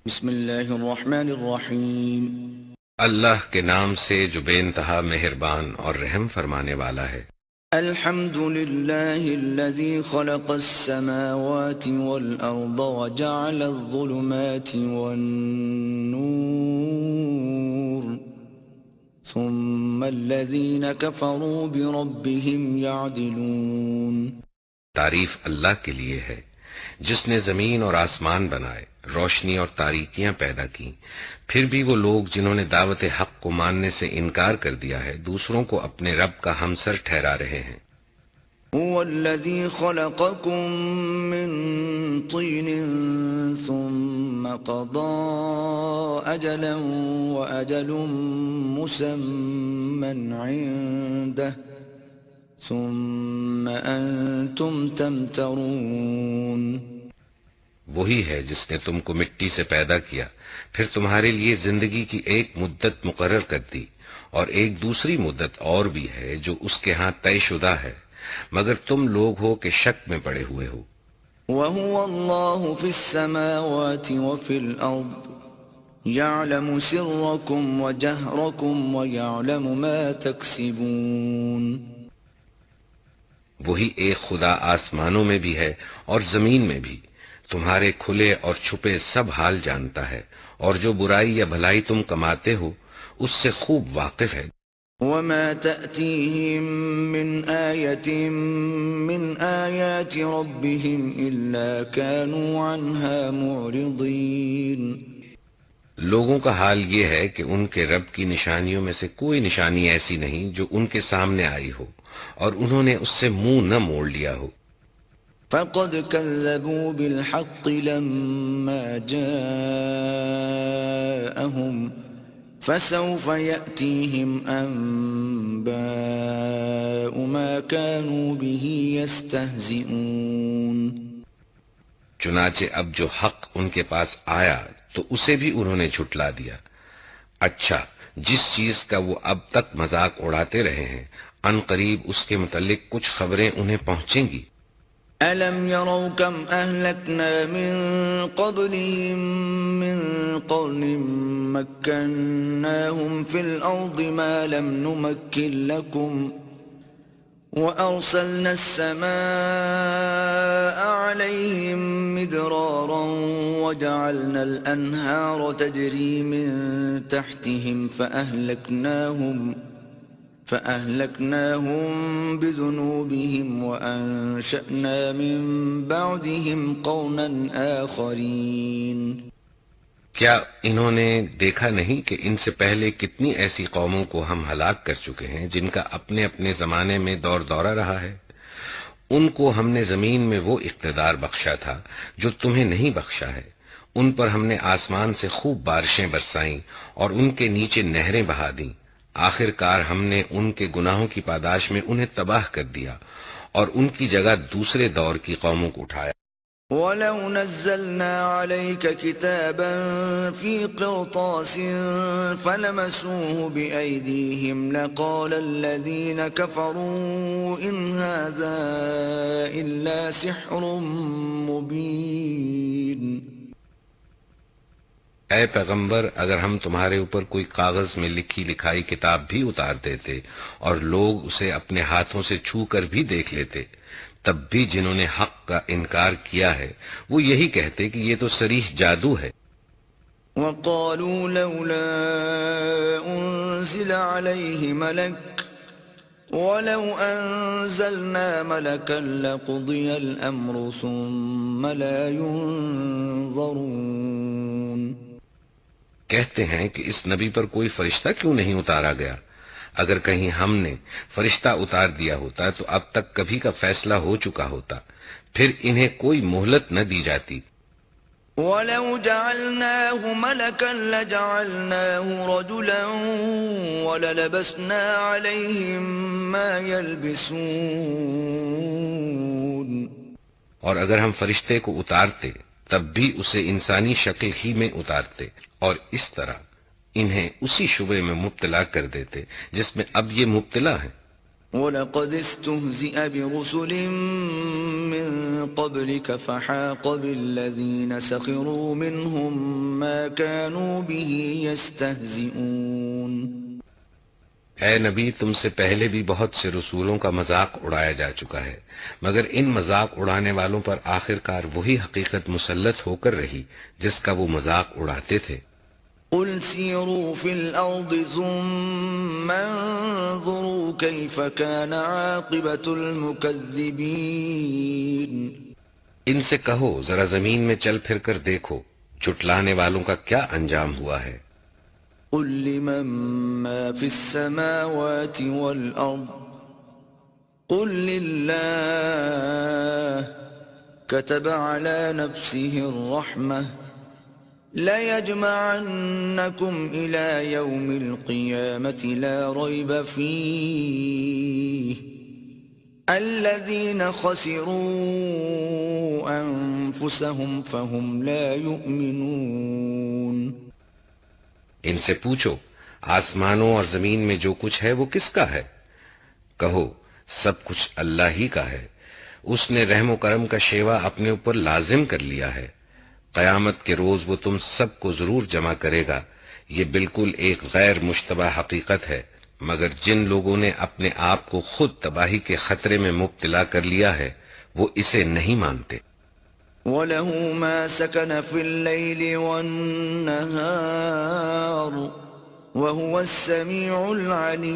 بسم اللہ الرحمن الرحیم۔ اللہ کے نام سے جو بے انتہا مہربان اور رحم فرمانے والا ہے۔ الحمد لله الذي خلق السماوات والأرض وجعل الظلمات والنور ثم الذين كفروا بربهم يعدلون. تعریف اللہ کے لیے ہے جس نے زمین اور آسمان بنائے، روشنی اور تاریکیاں پیدا کی، پھر بھی وہ لوگ جنہوں نے دعوت حق کو ماننے سے انکار کر دیا ہے دوسروں کو اپنے رب کا ہمسر ٹھہرا رہے ہیں. هو الذي خلقكم من طين ثم قضى أجلا وأجل مسمى عنده ثم أنتم تمترون. وہی ہے جس نے تم کو مٹی سے پیدا کیا، پھر تمہارے لیے زندگی کی ایک مدت مقرر کر دی، اور ایک دوسری مدت اور بھی ہے جو اس کے ہاں طے شدہ ہے، مگر تم لوگ ہو کہ شک میں پڑے ہوئے ہو. وهو الله في السماوات وفي الأرض يعلم سركم وجهركم ويعلم ما تكسبون. وہی ایک خدا آسمانوں میں بھی ہے اور زمین میں بھی، تمہارے کھلے اور چھپے سب حال جانتا ہے، اور جو برائی یا بھلائی تم کماتے ہو اس سے خوب واقف ہے. وما تأتيهم من آية من آيات ربهم إلا كانوا عنها معرضين. لوگوں کا حال یہ ہے کہ ان کے رب کی نشانیوں میں سے کوئی نشانی ایسی نہیں جو ان کے سامنے آئی ہو اور انہوں نے اس سے منہ نہ موڑ لیا ہو. فقد كذبوا بالحق لما جاءهم فسوف يأتيهم أنباء ما كانوا به يستهزئون. چنانچہ اب جو حق ان کے پاس آیا تو اسے بھی انہوں نے جھٹلا دیا. اچھا، جس چیز کا وہ اب تک مذاق اڑاتے رہے ہیں ان قریب اس کے متعلق کچھ خبریں انہیں پہنچیں گی. أَلَمْ يَرَوْا كَمْ أَهْلَكْنَا مِن قَبْلِهِم مِّن قَرْنٍ مَّكَّنَّاهُمْ فِي الْأَرْضِ مَا لَمْ نُمَكِّن لَّكُمْ وَأَرْسَلْنَا السَّمَاءَ عَلَيْهِم مِّدْرَارًا وَجَعَلْنَا الْأَنْهَارَ تَجْرِي مِن تَحْتِهِمْ فأهلكناهم بذنوبهم وأنشأنا من بعدهم قرنا آخرين. کیا انہوں نے دیکھا نہیں کہ ان سے پہلے کتنی ایسی قوموں کو ہم ہلاک کر چکے ہیں جن کا اپنے اپنے زمانے میں دور دورہ رہا ہے؟ ان کو ہم نے زمین میں وہ اقتدار بخشا تھا جو تمہیں نہیں بخشا ہے. ان پر ہم نے آسمان سے خوب بارشیں برسائیں اور ان کے نیچے نہریں بہا دیں. آخر کار ہم نے ان کے گناہوں کی پاداش میں انہیں تباہ کر دیا اور ان کی جگہ دوسرے دور کی قوموں کو اٹھایا. وَلَوْ نَزَّلْنَا عَلَيْكَ كِتَابًا فِي قِرْطَاسٍ فَلَمَسُوهُ بِأَيْدِيهِمْ لَقَالَ الَّذِينَ كَفَرُوا إِنْ هَذَا إِلَّا سِحْرٌ مُبِينٌ. اے پیغمبر، اگر ہم تمہارے اوپر کوئی کاغذ میں لکھی لکھائی کتاب بھی اتار دیتے اور لوگ اسے اپنے ہاتھوں سے چھو کر بھی دیکھ لیتے، تب بھی جنہوں نے حق کا انکار کیا ہے وہ یہی کہتے کہ یہ تو صریح جادو ہے. وَقَالُوا لَوْلَا أُنزِلَ عَلَيْهِ مَلَكٌ وَلَوْ أَنزَلْنَا مَلَكًا لَقُضِيَ الْأَمْرُ ثُمَّ لَا يُنظَرُونَ. کہتے ہیں کہ اس نبی پر کوئی فرشتہ کیوں نہیں اتارا گیا؟ اگر کہیں ہم نے فرشتہ اتار دیا ہوتا تو اب تک کبھی کا فیصلہ ہو چکا ہوتا، پھر انہیں کوئی مہلت نہ دی جاتی. وَلَوْ جَعَلْنَاهُ مَلَكًا لَجَعَلْنَاهُ رَجُلًا وَلَلَبَسْنَا عَلَيْهِمْ مَا يَلْبِسُونَ. اور اگر ہم فرشتے کو اتارتے تب بھی اسے انسانی شکل ہی میں اتارتے اور اس طرح انہیں اسی شبے میں مبتلا کر دیتے جس میں اب یہ مبتلا ہیں. وَلَقَدِ اسْتُهْزِئَ بِرُسُلٍ مِّن قَبْلِكَ فَحَاقَ بِالَّذِينَ سَخِرُوا مِنْهُمْ مَا كَانُوا بِهِ يَسْتَهْزِئُونَ. اے نبی، تم سے پہلے بھی بہت سے رسولوں کا مذاق اڑایا جا چکا ہے، مگر ان مذاق اڑانے والوں پر آخرکار وہی حقیقت مسلط ہو کر رہی جس کا وہ مذاق اڑاتے تھے۔ قل سیروا فی الارض ثم انظروا کیف کان عاقبت المکذبین۔ ان سے کہو ذرا زمین میں چل پھر کر دیکھو جھٹلانے والوں کا کیا انجام ہوا ہے۔ قل لمن ما فی السماوات والارض قل للہ كتب على نفسه الرحمة ليجمعنكم إلى يوم القيامة لا ريب فيه الذين خسروا أنفسهم فهم لا يؤمنون۔ ان سے پوچھو آسمانوں اور زمین میں جو کچھ ہے وہ کس کا ہے؟ کہو سب کچھ اللہ ہی کا ہے، اس نے رحم و کرم کا شیوا اپنے اوپر لازم کر لیا ہے۔ قیامت کے روز وہ تم سب کو ضرور جمع کرے گا۔ یہ بالکل ایک غیر مشتبہ حقیقت ہے، مگر جن لوگوں نے اپنے آپ کو خود تباہی کے خطرے میں مبتلا کر لیا ہے وہ اسے نہیں مانتے۔ وَلَهُ مَا سَكَنَ فِي اللَّيْلِ وَالنَّهَارِ وَهُوَ السَّمِيعُ الْعَلِيمُ۔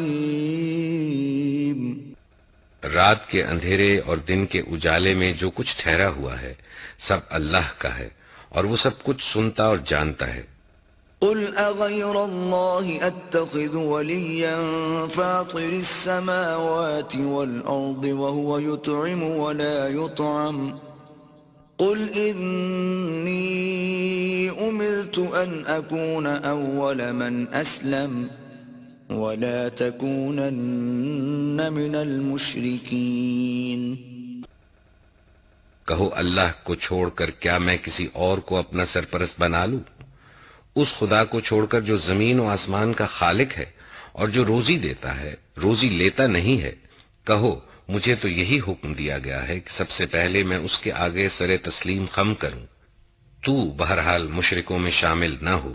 رات کے اندھیرے اور دن کے اجالے میں جو کچھ ٹھہرا ہوا ہے سب اللہ کا ہے اور وہ سب کچھ سنتا اور جانتا ہے۔ قل اغیر اللہ اتخذ ولیا فاطر السماوات والارض وهو يطعم ولا يطعم قل انی امرت ان اکون اول من اسلم ولا تکونن من المشرکین۔ کہو اللہ کو چھوڑ کر کیا میں کسی اور کو اپنا سرپرست بنا لوں؟ اس خدا کو چھوڑ کر جو زمین و آسمان کا خالق ہے اور جو روزی دیتا ہے روزی لیتا نہیں ہے۔ کہو مجھے تو یہی حکم دیا گیا ہے کہ سب سے پہلے میں اس کے آگے سر تسلیم خم کروں۔ تو بہرحال مشرکوں میں شامل نہ ہو۔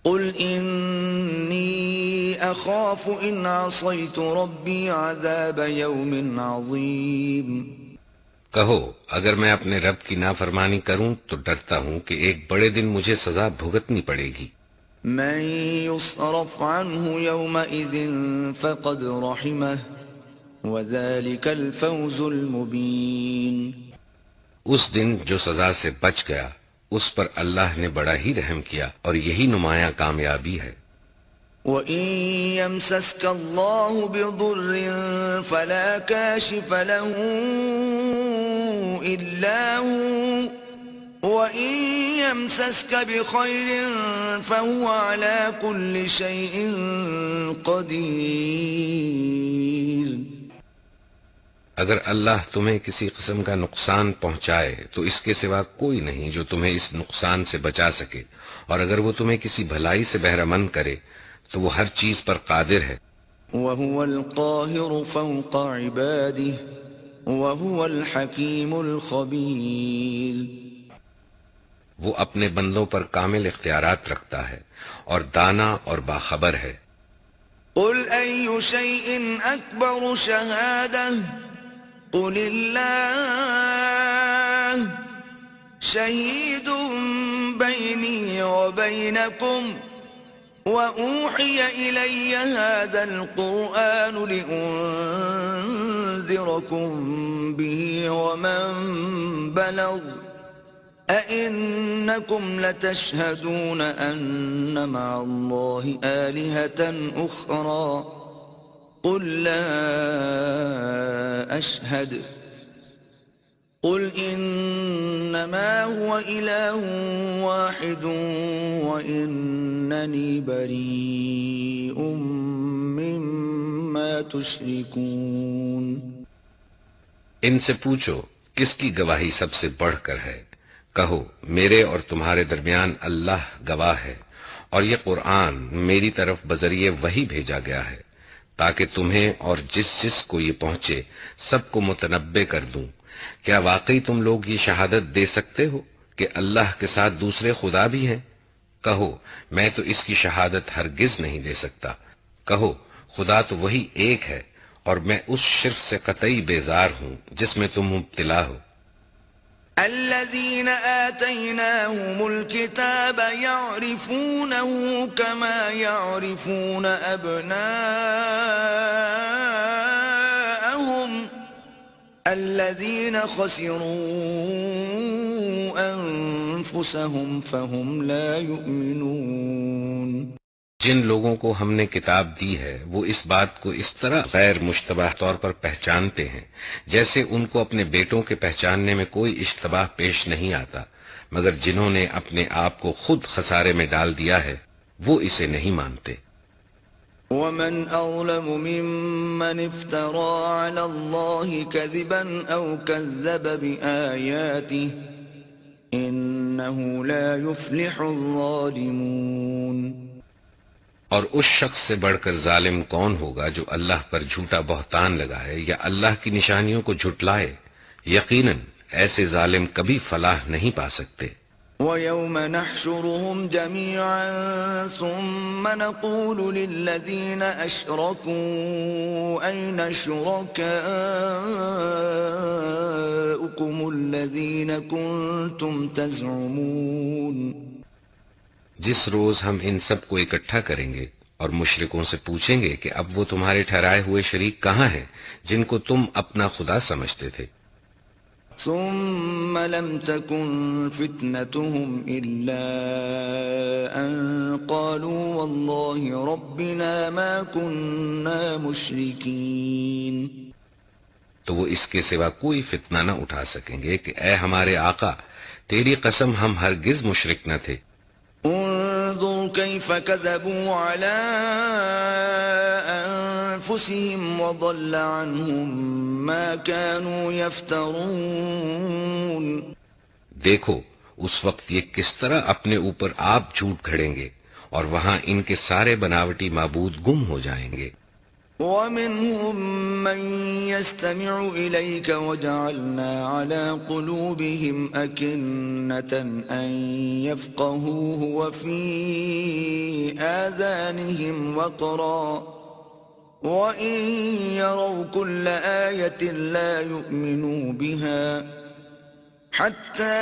قل انی اخاف ان عصیت ربی عذاب یوم عظیم۔ کہو اگر میں اپنے رب کی نافرمانی کروں تو ڈرتا ہوں کہ ایک بڑے دن مجھے سزا بھگتنی پڑے گی۔ من یصرف عنہ یومئذ فقد رحمہ وذلک الفوز المبین۔ اس دن جو سزا سے بچ گیا اس پر اللہ نے بڑا ہی رحم کیا اور یہی نمایاں کامیابی ہے۔ وَإِن يَمْسَسْكَ اللَّهُ بِضُرٍّ فَلَا كَاشِفَ لَهُ إِلَّا هُوَ وَإِن يَمْسَسْكَ بِخَيْرٍ فَهُوَ عَلَى كُلِّ شَيْءٍ قَدِيرٌ۔ اگر اللہ تمہیں کسی قسم کا نقصان پہنچائے تو اس کے سوا کوئی نہیں جو تمہیں اس نقصان سے بچا سکے، اور اگر وہ تمہیں کسی بھلائی سے بہرہ مند کرے تو وہ ہر چیز پر قادر ہے۔ وَهُوَ الْقَاهِرُ فَوْقَ عِبَادِهِ وَهُوَ الْحَكِيمُ الْخَبِيرُ۔ وہ اپنے بندوں پر کامل اختیارات رکھتا ہے اور دانا اور باخبر ہے۔ قُلْ أَيُّ شَيْءٍ أَكْبَرُ شَهَادَةً قُلِ اللَّهُ شَهِيدٌ بَيْنِي وَبَيْنَكُمْ وَأُوحِيَ إِلَيَّ هَذَا الْقُرْآنُ لِأُنذِرَكُم بِهِ وَمَن بَلَغَ أَئِنَّكُمْ لَتَشْهَدُونَ أَنَّ مَعَ اللَّهِ آلِهَةً أُخْرَى قُل لَّا أَشْهَدُ قُلْ إِنَّمَا هُوَ إِلَٰهٌ وَاحِدٌ وَإِنَّنِي بَرِيءٌ مِّمَّا تُشْرِكُونَ۔ ان سے پوچھو کس کی گواہی سب سے بڑھ کر ہے؟ کہو میرے اور تمہارے درمیان اللہ گواہ ہے، اور یہ قرآن میری طرف بذریعے وحی بھیجا گیا ہے تاکہ تمہیں اور جس جس کو یہ پہنچے سب کو متنبع کر دوں۔ کیا واقعی تم لوگ یہ شہادت دے سکتے ہو کہ اللہ کے ساتھ دوسرے خدا بھی ہیں؟ کہو میں تو اس کی شہادت ہرگز نہیں دے سکتا۔ کہو خدا تو وہی ایک ہے اور میں اس شرک سے قطعی بیزار ہوں جس میں تم مبتلا ہو۔ الذين آتيناهم الكتاب يعرفونه كما يعرفون أبناءهم الذين خسروا أنفسهم فهم لا يؤمنون۔ جن لوگوں کو ہم نے کتاب دی ہے وہ اس بات کو اس طرح غیر مشتبہ طور پر پہچانتے ہیں جیسے ان کو اپنے بیٹوں کے پہچاننے میں کوئی اشتباہ پیش نہیں آتا، مگر جنہوں نے اپنے آپ کو خود خسارے میں ڈال دیا ہے وہ اسے نہیں مانتے۔ ومن أظلم ممن افترى على الله كذبا أو كذب بآياته إنه لا يفلح الظالمون۔ اور اس شخص سے بڑھ کر ظالم کون ہوگا جو اللہ پر جھوٹا بہتان لگائے یا اللہ کی نشانیوں کو جھٹلائے؟ یقیناً ایسے ظالم کبھی فلاح نہیں پا سکتے۔ وَيَوْمَ نَحْشُرُهُمْ جَمِيعًا ثُمَّ نَقُولُ لِلَّذِينَ أَشْرَكُوا أَيْنَ شُرَكَاؤُكُمُ الَّذِينَ كُنتُمْ تَزْعُمُونَ۔ جس روز ہم ان سب کو اکٹھا کریں گے اور مشرکوں سے پوچھیں گے کہ اب وہ تمہارے ٹھہرائے ہوئے شریک کہاں ہیں جن کو تم اپنا خدا سمجھتے تھے؟ ثم لم تكن فتنتهم إلا أن قالوا والله ربنا ما كنا مشركين۔ تو وہ اس کے سوا کوئی فتنہ نہ اٹھا سکیں گے کہ اے ہمارے آقا تیری قسم ہم ہرگز مشرک نہ تھے۔ انظر كيف كذبوا على أنفسهم وضل عنهم ما كانوا يفترون۔ دیکھو اس وقت یہ کس طرح اپنے اوپر آپ جھوٹ کھڑیں گے اور وہاں ان کے سارے بناوٹی معبود گم ہو جائیں گے۔ وَمِنْهُمْ مَنْ يَسْتَمِعُ إِلَيْكَ وَجَعَلْنَا عَلَى قُلُوبِهِمْ أَكِنَّةً أَنْ يَفْقَهُوهُ وَفِي آذَانِهِمْ وَقْرًا وَإِنْ يَرَوْا كُلَّ آيَةٍ لَا يُؤْمِنُوا بِهَا حَتَّى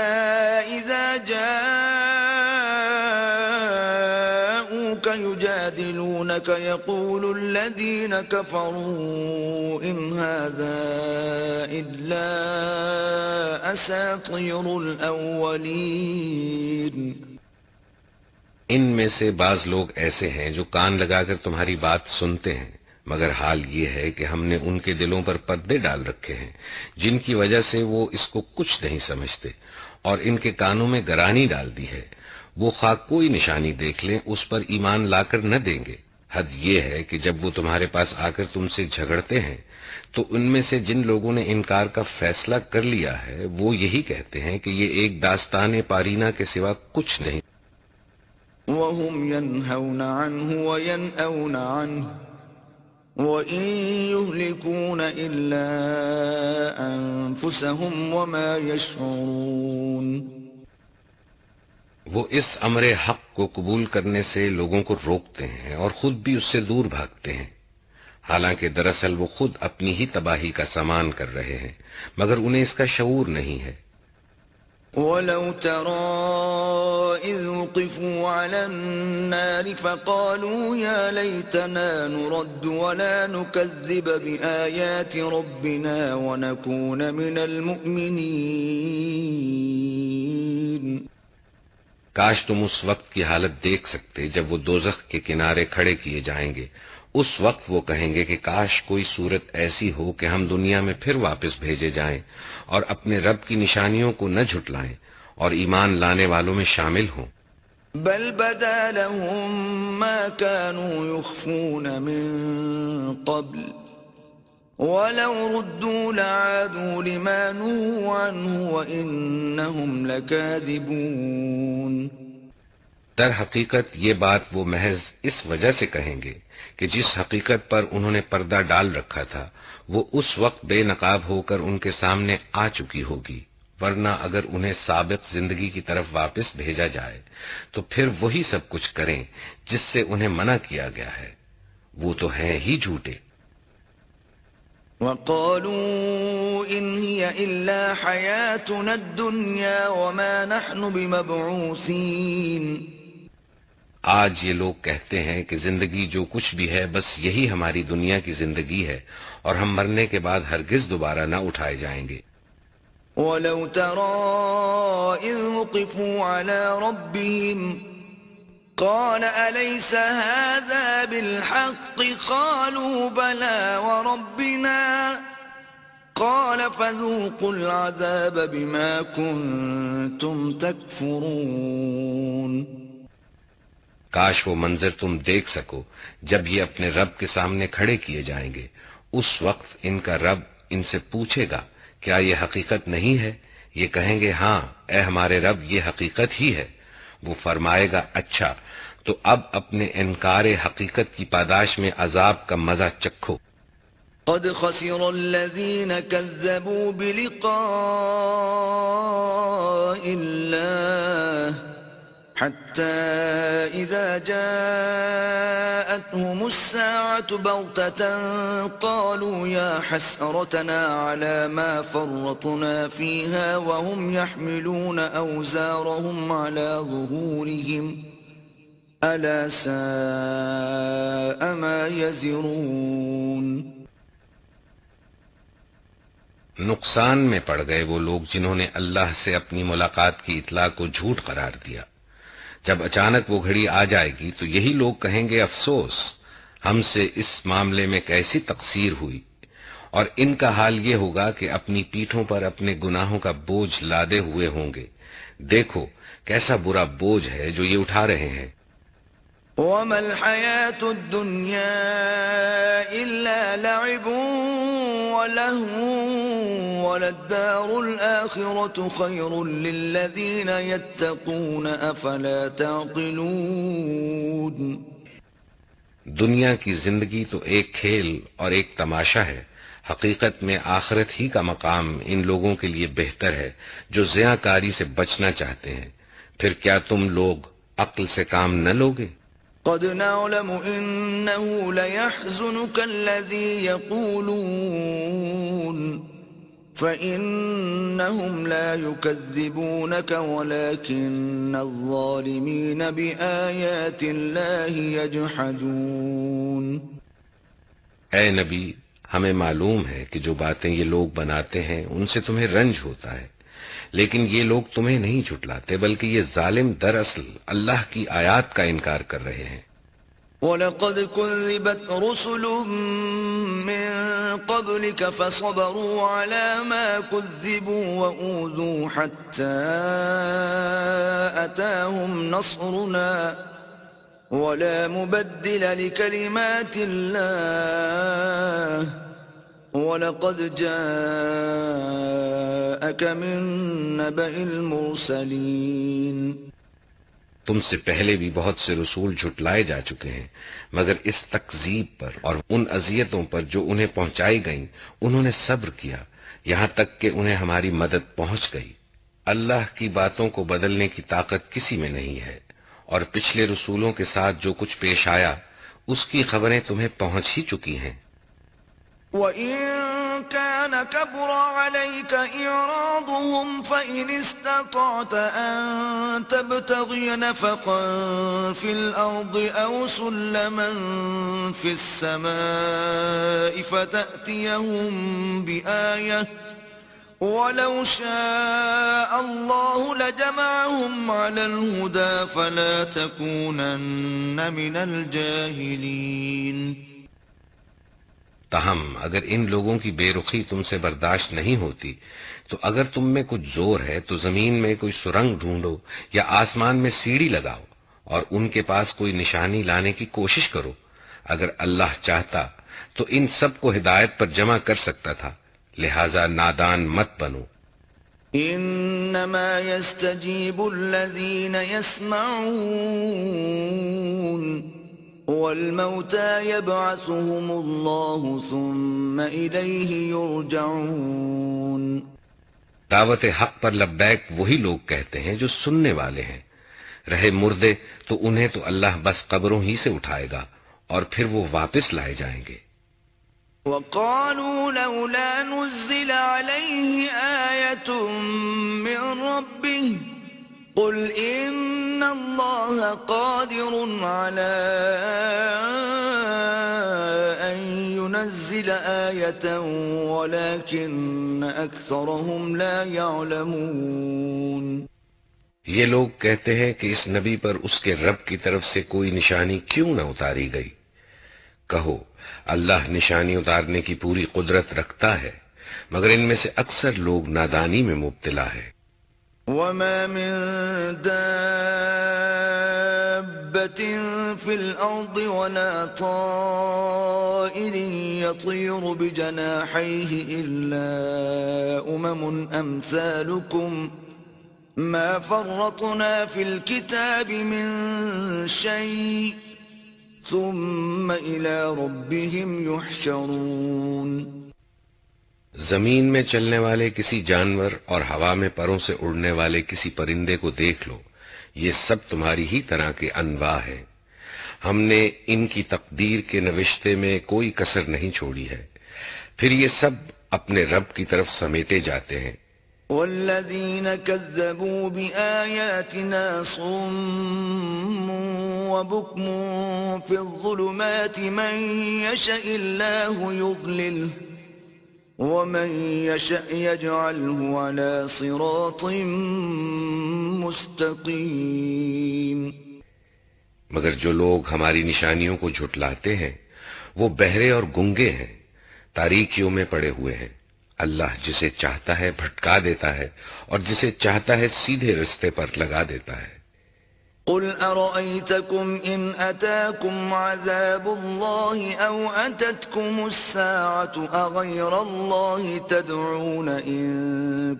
إِذَا يجادلونك يقول الذين كفروا إن هذا إلا أساطير الأولين۔ ان میں سے بعض لوگ ایسے ہیں جو کان لگا کر تمہاری بات سنتے ہیں، مگر حال یہ ہے کہ ہم نے ان کے دلوں پر پردے ڈال رکھے ہیں جن کی وجہ سے وہ اس کو کچھ نہیں سمجھتے، اور ان کے کانوں میں گرانی ڈال دی ہے۔ وہ خواہ کوئی نشانی دیکھ لیں اس پر ایمان لا کر نہ دیں گے۔ حد یہ ہے کہ جب وہ تمہارے پاس آ کر تم سے جھگڑتے ہیں تو ان میں سے جن لوگوں نے انکار کا فیصلہ کر لیا ہے وہ یہی کہتے ہیں کہ یہ ایک داستان پارینہ کے سوا کچھ نہیں۔ وَهُمْ يَنْهَوْنَ عَنْهُ وَيَنْأَوْنَ عَنْهُ وَإِنْ يُهْلِكُونَ إِلَّا أَنفُسَهُمْ وَمَا يَشْعُرُونَ۔ وہ اس امر حق کو قبول کرنے سے لوگوں کو روکتے ہیں اور خود بھی اس سے دور بھاگتے ہیں، حالانکہ دراصل وہ خود اپنی ہی تباہی کا سامان کر رہے ہیں، مگر انہیں اس کا شعور نہیں ہے۔ وَلَوْ تَرَىٰ إِذْ وُقِفُوا عَلَى النَّارِ فَقَالُوا يَا لَيْتَنَا نُرَدُّ وَلَا نُكَذِّبَ بِآيَاتِ رَبِّنَا وَنَكُونَ مِنَ الْمُؤْمِنِينَ۔ کاش تم اس وقت کی حالت دیکھ سکتے جب وہ دوزخ کے کنارے کھڑے کیے جائیں گے۔ اس وقت وہ کہیں گے کہ کاش کوئی صورت ایسی ہو کہ ہم دنیا میں پھر واپس بھیجے جائیں اور اپنے رب کی نشانیوں کو نہ جھٹلائیں اور ایمان لانے والوں میں شامل ہوں۔ بل بدا لهم ما كانوا يخفون من قبل وَلَوْ رُدُّوا لَعَادُوا لِمَا نُهُوا عَنْهُ وَإِنَّهُمْ لَكَاذِبُونَ۔ در حقیقت یہ بات وہ محض اس وجہ سے کہیں گے کہ جس حقیقت پر انہوں نے پردہ ڈال رکھا تھا وہ اس وقت بے نقاب ہو کر ان کے سامنے آ چکی ہوگی، ورنہ اگر انہیں سابق زندگی کی طرف واپس بھیجا جائے تو پھر وہی سب کچھ کریں جس سے انہیں منع کیا گیا ہے۔ وہ تو ہیں ہی جھوٹے۔ وقالوا إن هي إلا حياتنا الدنيا وما نحن بمبعوثين۔ آج یہ لوگ کہتے ہیں کہ زندگی جو کچھ بھی ہے بس یہی ہماری دنیا کی زندگی ہے اور ہم مرنے کے بعد ہرگز دوبارہ نہ اٹھائے جائیں گے۔ وَلَوْ تَرَىٰ إِذْ وُقِفُوا عَلَىٰ رَبِّهِمْ قَالَ أَلَيْسَ هَٰذَا بِالْحَقِّ قَالُوا بَلَىٰ وَرَبِّنَا قَالَ فَذُوقُوا الْعَذَابَ بِمَا كُنتُمْ تَكْفُرُونَ۔ کاش وہ منظر تم دیکھ سکو جب یہ اپنے رب کے سامنے کھڑے کیے جائیں گے۔ اس وقت ان کا رب ان سے پوچھے گا کیا یہ حقیقت نہیں ہے؟ یہ کہیں گے ہاں اے ہمارے رب یہ حقیقت ہی ہے۔ وہ فرمائے گا اچھا تو اب اپنے انکار حقیقت کی پاداش میں عذاب کا مزہ چکھو۔ قد خسر الذين كذبوا بلقاء الله حتى إذا جاءتهم الساعة بغتة قالوا يا حسرتنا على ما فرطنا فيها وهم يحملون أوزارهم على ظهورهم ألا ساء ما يزرون۔ نقصان میں پڑ گئے وہ لوگ جنہوں نے اللہ سے اپنی ملاقات کی اطلاع کو جھوٹ قرار دیا۔ جب اچانک وہ گھڑی آ جائے گی تو یہی لوگ کہیں گے افسوس ہم سے اس معاملے میں کیسی تقصیر ہوئی، اور ان کا حال یہ ہوگا کہ اپنی پیٹھوں پر اپنے گناہوں کا بوجھ لادے ہوئے ہوں گے۔ دیکھو کیسا برا بوجھ ہے جو یہ اٹھا رہے ہیں۔ وَمَا الْحَيَاةُ الدُّنْيَا إِلَّا لَعِبٌ وَلَهْوٌ وَلَلدَّارُ الْآخِرَةُ خَيْرٌ لِّلَّذِينَ يَتَّقُونَ أَفَلَا تَعْقِلُونَ۔ دنیا کی زندگی تو ایک کھیل اور ایک تماشا ہے، حقیقت میں آخرت ہی کا مقام ان لوگوں کے لیے بہتر ہے جو زیاں کاری سے بچنا چاہتے ہیں۔ پھر کیا تم لوگ عقل سے کام نہ لوگے؟ قد نعلم إنه ليحزنك الذي يقولون فإنهم لا يكذبونك ولكن الظالمين بآيات الله يجحدون۔ اے نبی ہمیں معلوم ہے کہ جو باتیں یہ لوگ بناتے ہیں ان سے تمہیں رنج ہوتا ہے، لیکن یہ لوگ تمہیں نہیں جھٹلاتے بلکہ یہ ظالم دراصل اللہ کی آیات کا انکار کر رہے ہیں۔ وَلَقَدْ كُذِّبَتْ رُسُلٌ مِّن قَبْلِكَ فَصَبَرُوا عَلَى مَا كُذِّبُوا وَأُوذُوا حَتَّى أَتَاهُمْ نَصْرُنَا وَلَا مُبَدِّلَ لِكَلِمَاتِ اللَّهِ وَلَقَدْ جَاءَكَ مِن نَّبَإِ الْمُرْسَلِينَ۔ تم سے پہلے بھی بہت سے رسول جھٹلائے جا چکے ہیں، مگر اس تکذیب پر اور ان اذیتوں پر جو انہیں پہنچائی گئیں انہوں نے صبر کیا یہاں تک کہ انہیں ہماری مدد پہنچ گئی۔ اللہ کی باتوں کو بدلنے کی طاقت کسی میں نہیں ہے، اور پچھلے رسولوں کے ساتھ جو کچھ پیش آیا اس کی خبریں تمہیں پہنچ ہی چکی ہیں۔ وَإِن كَانَ كَبُرَ عَلَيْكَ إِعْرَاضُهُمْ فَإِنِ اسْتَطَعْتَ أَن تَبْتَغِيَ نَفَقًا فِي الْأَرْضِ أَوْ سُلَّمًا فِي السَّمَاءِ فَتَأْتِيَهُم بِآيَةٍ وَلَوْ شَاءَ اللَّهُ لَجَمَعَهُمْ عَلَى الْهُدَى فَلَا تَكُونَنَّ مِنَ الْجَاهِلِينَ۔ تاہم اگر ان لوگوں کی بے رخی تم سے برداشت نہیں ہوتی تو اگر تم میں کچھ زور ہے تو زمین میں کوئی سرنگ ڈھونڈو یا آسمان میں سیڑھی لگاؤ اور ان کے پاس کوئی نشانی لانے کی کوشش کرو۔ اگر اللہ چاہتا تو ان سب کو ہدایت پر جمع کر سکتا تھا، لہذا نادان مت بنو۔ انما يستجيب الذين يسمعون والموتى يبعثهم الله ثم إليه يرجعون۔ دعوت حق پر لبیک وہی لوگ کہتے ہیں جو سننے والے ہیں، رہے مردے تو انہیں تو اللہ بس قبروں ہی سے اٹھائے گا اور پھر وہ واپس لائے جائیں گے۔ وقالوا لولا نزل عليه آية من ربه قل إن الله قادر على أن ينزل آية ولكن أكثرهم لا يعلمون۔ یہ لوگ کہتے ہیں کہ اس نبی پر اس کے رب کی طرف سے کوئی نشانی کیوں نہ اتاری گئی؟ کہو اللہ نشانی اتارنے کی پوری قدرت رکھتا ہے، مگر ان میں سے اکثر لوگ نادانی میں مبتلا ہے۔ وما من دابة في الأرض ولا طائر يطير بجناحيه إلا أمثالكم ما فرطنا في الكتاب من شيء ثم إلى ربهم يحشرون۔ زمین میں چلنے والے کسی جانور اور ہوا میں پروں سے اڑنے والے کسی پرندے کو دیکھ لو، یہ سب تمہاری ہی طرح کے انواع ہیں۔ ہم نے ان کی تقدیر کے نوشتے میں کوئی کسر نہیں چھوڑی ہے، پھر یہ سب اپنے رب کی طرف سمیٹے جاتے ہیں۔ والذین کذبوا بآیاتنا صم وبکم فی الظلمات من یشاء اللہ یضللہ ومن یشاء یجعلہ علی صراط مستقیم۔ مگر جو لوگ ہماری نشانیوں کو جھٹلاتے ہیں وہ بہرے اور گنگے ہیں، تاریکیوں میں پڑے ہوئے ہیں۔ اللہ جسے چاہتا ہے بھٹکا دیتا ہے اور جسے چاہتا ہے سیدھے رستے پر لگا دیتا ہے۔ قل ارأيتكم ان اتاكم عذاب الله او اتتكم الساعة اغير الله تدعون ان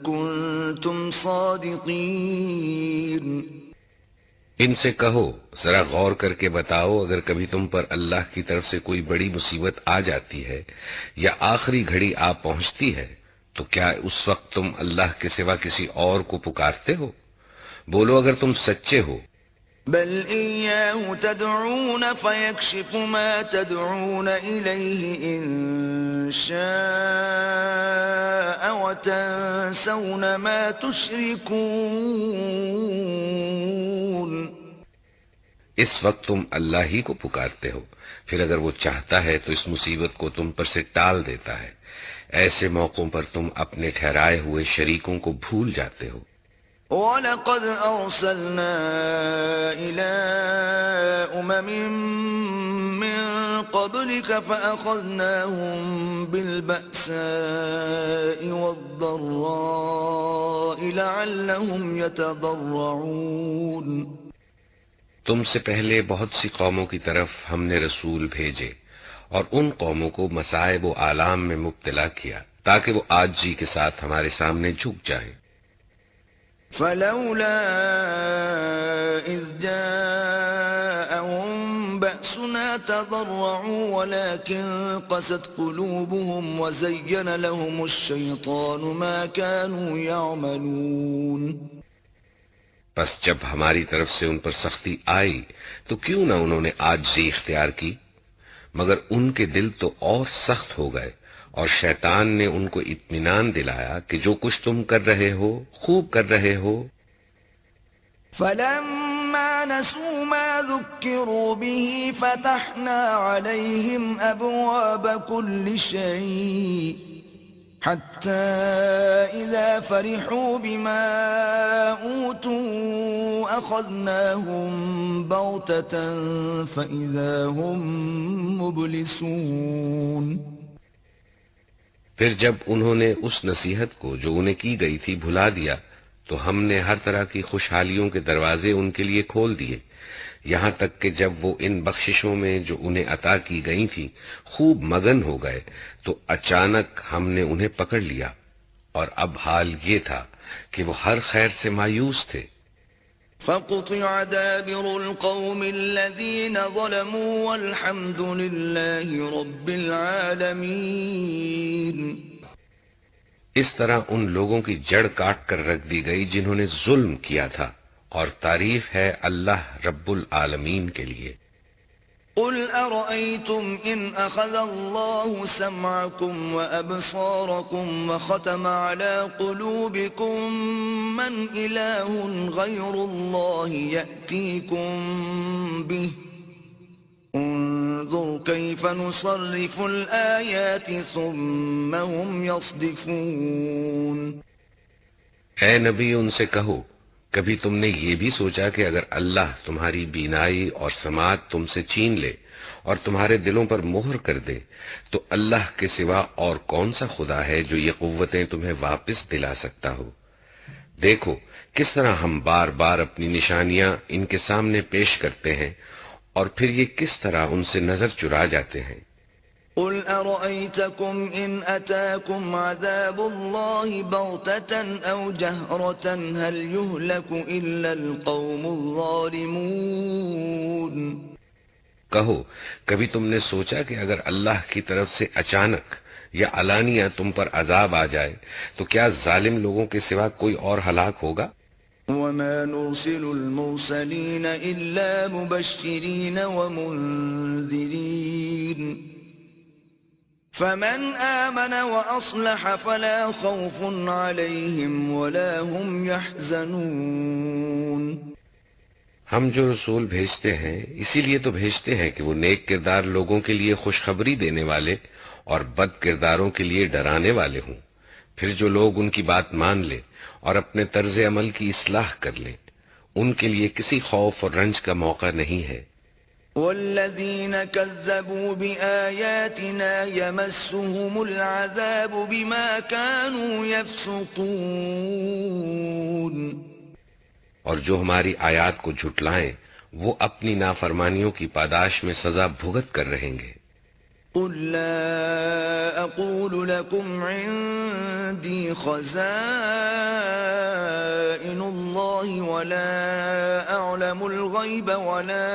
كنتم صادقين۔ ان سے کہو ذرا غور کر کے بتاؤ، اگر کبھی تم پر اللہ کی طرف سے کوئی بڑی مصیبت آ جاتی ہے یا آخری گھڑی آ پہنچتی ہے تو کیا اس وقت تم اللہ کے سوا کسی اور کو پکارتے ہو؟ بولو اگر تم سچے ہو۔ بل إياه تدعون فيكشف ما تدعون إليه إن شاء وتنسون ما تشركون۔ اس وقت تم اللہ ہی کو پکارتے ہو، پھر اگر وہ چاہتا ہے تو اس مصیبت کو تم پر سے ٹال دیتا ہے۔ ایسے موقعوں پر تم اپنے ٹھہرائے ہوئے شریکوں کو بھول جاتے ہو۔ وَلَقَدْ أَرْسَلْنَا إِلَىٰ مِن قَبْلِكَ فَأَخَذْنَاهُم بِالْبَأْسَاءِ وَالضَّرَّاءِ لَعَلَّهُمْ يَتَضَرَّعُونَ۔ تم سے پہلے بہت سی قوموں کی طرف ہم نے رسول بھیجے اور ان قوموں کو مصائب و آلام میں مبتلا کیا تاکہ وہ عاجزی کے ساتھ ہمارے سامنے جھک جائیں۔ فلولا إذ جاءهم بأسنا تضرعوا ولكن قست قلوبهم وزين لهم الشيطان ما كانوا يعملون۔ پس جب ہماری طرف سے ان پر سختی آئی تو کیوں نہ انہوں نے عاجزی اختیار کی، مگر ان کے دل تو اور سخت ہو گئے، اور شیطان نے ان کو اطمینان دلایا کہ جو کچھ تم کر رہے ہو خوب کر رہے ہو۔ فلما نسوا ما ذكروا به فتحنا عليهم أبواب كل شيء حتى إذا فرحوا بما أوتوا أخذناهم بغتة فإذا هم مبلسون۔ پھر جب انہوں نے اس نصیحت کو جو انہیں کی گئی تھی بھلا دیا تو ہم نے ہر طرح کی خوشحالیوں کے دروازے ان کے لیے کھول دیے، یہاں تک کہ جب وہ ان بخششوں میں جو انہیں عطا کی گئی تھی خوب مگن ہو گئے تو اچانک ہم نے انہیں پکڑ لیا، اور اب حال یہ تھا کہ وہ ہر خیر سے مایوس تھے۔ فقطع دابر القوم الذين ظلموا والحمد لله رب العالمين۔ اس طرح ان لوگوں کی جڑ کاٹ کر رکھ دی گئی جنہوں نے ظلم کیا تھا، اور تعریف ہے اللہ رب العالمین کے لیے۔ قل أرأيتم إن أخذ الله سمعكم وأبصاركم وختم على قلوبكم من إله غير الله يأتيكم به انظر كيف نصرف الآيات ثم هم يصدفون. اے نبی ان سے کہو کبھی تم نے یہ بھی سوچا کہ اگر اللہ تمہاری بینائی اور سماعت تم سے چھین لے اور تمہارے دلوں پر مہر کر دے تو اللہ کے سوا اور کون سا خدا ہے جو یہ قوتیں تمہیں واپس دلا سکتا ہو؟ دیکھو کس طرح ہم بار بار اپنی نشانیاں ان کے سامنے پیش کرتے ہیں اور پھر یہ کس طرح ان سے نظر چرا جاتے ہیں. قل أرأيتكم إن أتاكم عذاب الله بغتة أو جهرة هل يهلك إلا القوم الظالمون. کہو کبھی تم نے سوچا کہ اگر اللہ کی طرف سے اچانک یا علانیہ تم پر عذاب آ جائے تو کیا ظالم لوگوں کے سوا کوئی اور ہلاک ہوگا؟ وما نرسل المرسلين إلا مبشرين ومنذرين فمن آمن وأصلح فلا خوف عليهم ولا هم يحزنون. ہم جو رسول بھیجتے ہیں اسی لیے تو بھیجتے ہیں کہ وہ نیک کردار لوگوں کے لیے خوشخبری دینے والے اور بد کرداروں کے لیے ڈرانے والے ہوں. پھر جو لوگ ان کی بات مان لے اور اپنے طرز عمل کی اصلاح کر لیں ان کے لیے کسی خوف اور رنج کا موقع نہیں ہے. والذين كذبوا بآياتنا يمسهم العذاب بما كانوا يفسقون. اور جو ہماری آیات کو جھٹلائیں وہ اپنی نافرمانیوں کی پاداش میں سزا بھگت کر رہیں گے. قل لا أقول لكم عندي خزائن الله ولا أعلم الغيب ولا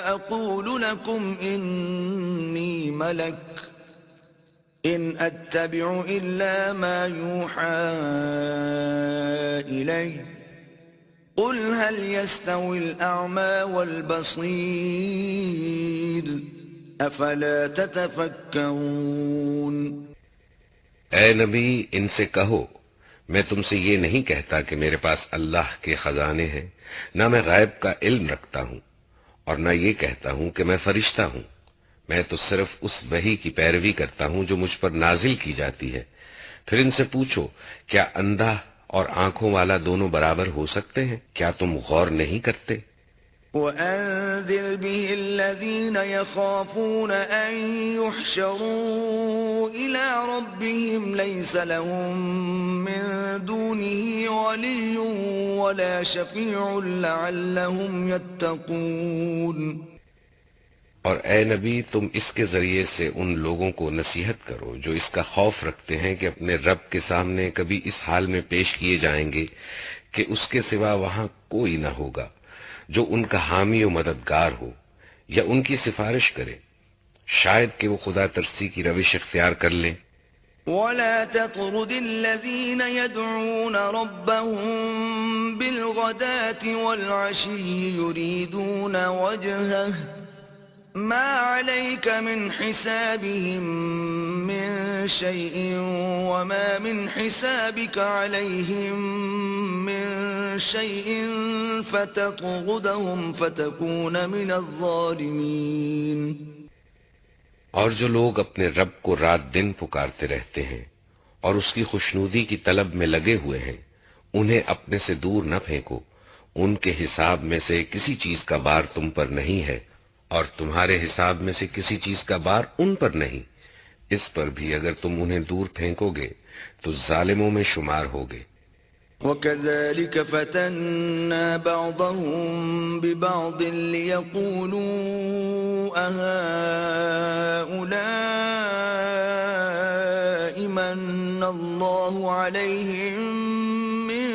أقول لكم إني ملك إن أتبع إلا ما يوحى إلي قل هل يستوي الأعمى والبصير افلا تتفکرون. اے نبی ان سے کہو میں تم سے یہ نہیں کہتا کہ میرے پاس اللہ کے خزانے ہیں، نہ میں غیب کا علم رکھتا ہوں اور نہ یہ کہتا ہوں کہ میں فرشتہ ہوں. میں تو صرف اس وحی کی پیروی کرتا ہوں جو مجھ پر نازل کی جاتی ہے. پھر ان سے پوچھو کیا اندھا اور آنکھوں والا دونوں برابر ہو سکتے ہیں؟ کیا تم غور نہیں کرتے؟ وَأَنذِرْ بِهِ الَّذِينَ يَخَافُونَ أَن يُحْشَرُوا إِلَىٰ رَبِّهِمْ لَيْسَ لَهُم مِّن دُونِهِ وَلِيٌّ وَلَا شَفِيعٌ لَّعَلَّهُمْ يَتَّقُونَ. اور اے نبی تم اس کے ذریعے سے ان لوگوں کو نصیحت کرو جو اس کا خوف رکھتے ہیں کہ اپنے رب کے سامنے کبھی اس حال میں پیش کیے جائیں گے کہ اس کے سوا وہاں کوئی نہ ہوگا جو ان کا حامی و مددگار ہو یا ان کی سفارش کرے، شاید کہ وہ خدا ترسی کی روش اختیار کر لیں. وَلَا تَطْرُدِ الَّذِينَ يَدْعُونَ رَبَّهُم بِالْغَدَاةِ وَالْعَشِيِّ يُرِيدُونَ وَجْهَهُ مَا عَلَيْكَ مِنْ حِسَابِهِم مِّن شَيْءٍ وَمَا مِنْ حِسَابِكَ عَلَيْهِم مِّن شَيْءٍ فَتَطْرُدَهُمْ فَتَكُونَ مِنَ الظَّالِمِينَ. اور جو لوگ اپنے رب کو رات دن پکارتے رہتے ہیں اور اس کی خوشنودی کی طلب میں لگے ہوئے ہیں انہیں اپنے سے دور نہ پھینکو. ان کے حساب میں سے کسی چیز کا بار تم پر نہیں ہے اور تمہارے حساب میں سے کسی چیز کا بار ان پر نہیں. اس پر بھی اگر تم انہیں دور پھینکو گے تو ظالموں میں شمار ہوگے. وَكَذَلِكَ فَتَنَّا بَعْضَهُم بِبَعْضٍ لِيَقُولُوا أَهَٰؤُلَاءِ مَنَّ اللَّهُ عَلَيْهِم مِّن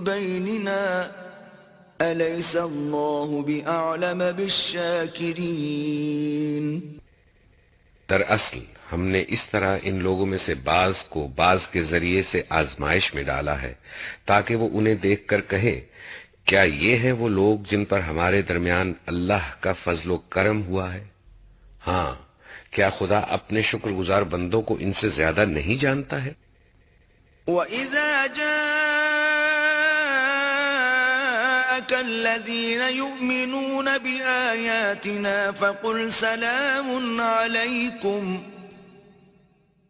بَيْنِنَا أَلَيْسَ اللَّهُ بِأَعْلَمَ بِالشَّاكِرِينَ. دراصل ہم نے اس طرح ان لوگوں میں سے بعض کو بعض کے ذریعے سے آزمائش میں ڈالا ہے تاکہ وہ انہیں دیکھ کر کہیں کیا یہ ہیں وہ لوگ جن پر ہمارے درمیان اللہ کا فضل و کرم ہوا ہے؟ ہاں، کیا خدا اپنے شکر گزار بندوں کو ان سے زیادہ نہیں جانتا ہے؟ وَإِذَا جَاءَكَ الَّذِينَ يُؤْمِنُونَ بِآيَاتِنَا فَقُلْ سَلَامٌ عَلَيْكُمْ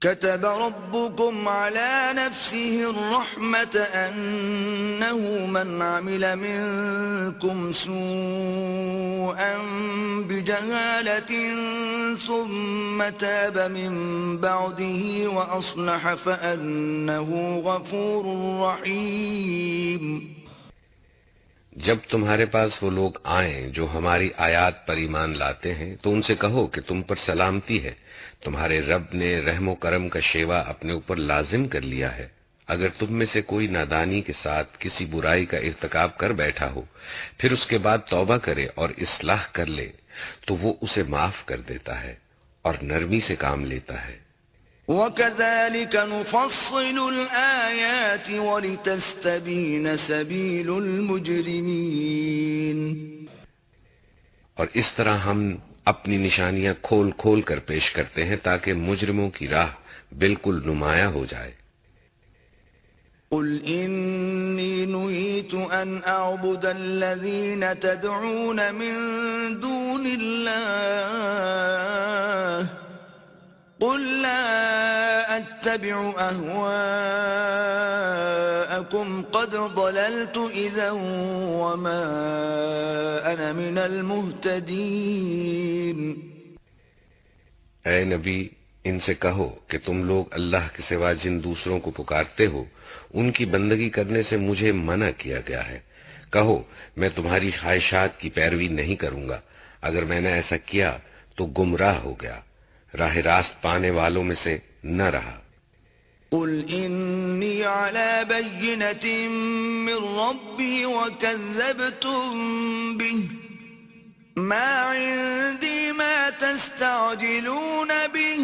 كتب ربكم على نفسه الرحمة أنه من عمل منكم سوءا بجهالة ثم تاب من بعده وأصلح فأنه غفور رحيم. جب تمہارے پاس وہ لوگ آئیں جو ہماری آیات پر ایمان لاتے ہیں تو ان سے کہو کہ تم پر سلامتی ہے، تمہارے رب نے رحم و کرم کا شیوا اپنے اوپر لازم کر لیا ہے. اگر تم میں سے کوئی نادانی کے ساتھ کسی برائی کا ارتکاب کر بیٹھا ہو، پھر اس کے بعد توبہ کرے اور اصلاح کر لے تو وہ اسے معاف کر دیتا ہے اور نرمی سے کام لیتا ہے. وَكَذَلِكَ نُفَصِّلُ الْآيَاتِ وَلِتَسْتَبِينَ سَبِيلُ الْمُجْرِمِينَ. اور اس طرح ہم اپنی نشانیاں کھول کھول کر پیش کرتے ہیں تاکہ مجرموں کی راہ بالکل نمایاں ہو جائے. قُلْ إِنِّي نُهِيتُ أَنْ أَعْبُدَ الَّذِينَ تَدْعُونَ مِن دُونِ اللَّهِ قُلْ لَا أَتَّبِعُ أَهْوَاءَكُمْ قَدْ ضَلَلْتُ إِذًا وَمَا أَنَا مِنَ الْمُهْتَدِينَ. اے نبی، ان سے کہو کہ تم لوگ اللہ کے سوا جن دوسروں کو پکارتے ہو ان کی بندگی کرنے سے مجھے منع کیا گیا ہے. کہو میں تمہاری خواہشات کی پیروی نہیں کروں گا، اگر میں نے ایسا کیا تو گمراہ ہو گیا، راہ راست پانے والوں میں سے نہ رہا. قُلْ إِنِّي عَلَى بَيِّنَةٍ مِّن رَّبِّي وَكَذَّبْتُم بِهِ مَا عِندِي مَا تَسْتَعْجِلُونَ بِهِ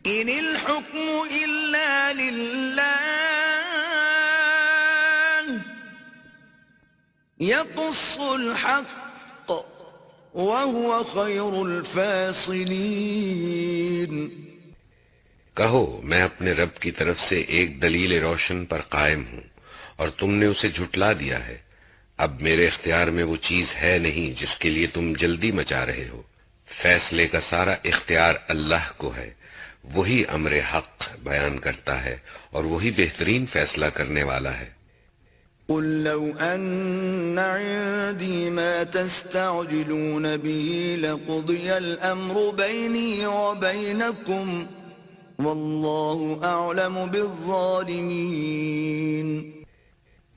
إِنِ الْحُكْمُ إِلَّا لِلَّهِ يَقُصُّ الْحَقَّ وَهُوَ خَيْرُ الْفَاصِلِينَ. کہو میں اپنے رب کی طرف سے ایک دلیل روشن پر قائم ہوں اور تم نے اسے جھٹلا دیا ہے. اب میرے اختیار میں وہ چیز ہے نہیں جس کے لیے تم جلدی مچا رہے ہو. فیصلے کا سارا اختیار اللہ کو ہے، وہی امر حق بیان کرتا ہے اور وہی بہترین فیصلہ کرنے والا ہے. قُلْ لَوْ أَنَّ عِندِي مَا تَسْتَعْجِلُونَ بِهِ لَقُضِيَ الْأَمْرُ بَيْنِي وَبَيْنَكُمْ وَاللَّهُ أَعْلَمُ بِالظَّالِمِينَ.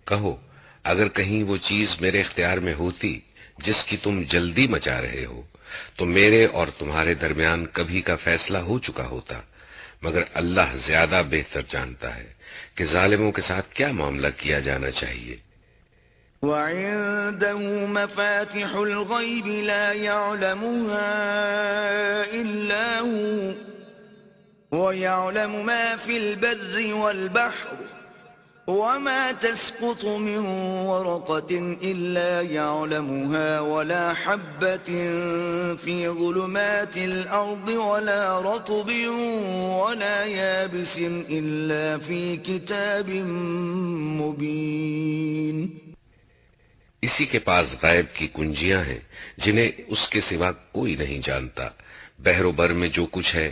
کہو اگر کہیں وہ چیز میرے اختیار میں ہوتی جس کی تم جلدی مچا رہے ہو تو میرے اور تمہارے درمیان کبھی کا فیصلہ ہو چکا ہوتا، مگر اللہ زیادہ بہتر جانتا ہے کہ ظالموں کے ساتھ کیا معاملہ کیا جانا چاہیے. وَعِندَهُ مَفَاتِحُ الْغَيْبِ لَا يَعْلَمُهَا إِلَّا هُوَ وَيَعْلَمُ مَا فِي الْبَرِّ وَالْبَحْرِ وَمَا تَسْقُطُ مِنْ وَرَقَةٍ إِلَّا يَعْلَمُهَا وَلَا حَبَّةٍ فِي ظُلُمَاتِ الْأَرْضِ وَلَا رَطْبٍ وَلَا يَابِسٍ إِلَّا فِي كِتَابٍ مُبِينٍ. اسی کے پاس غیب کی کنجیاں ہیں جنہیں اس کے سوا کوئی نہیں جانتا. بحر و بر میں جو کچھ ہے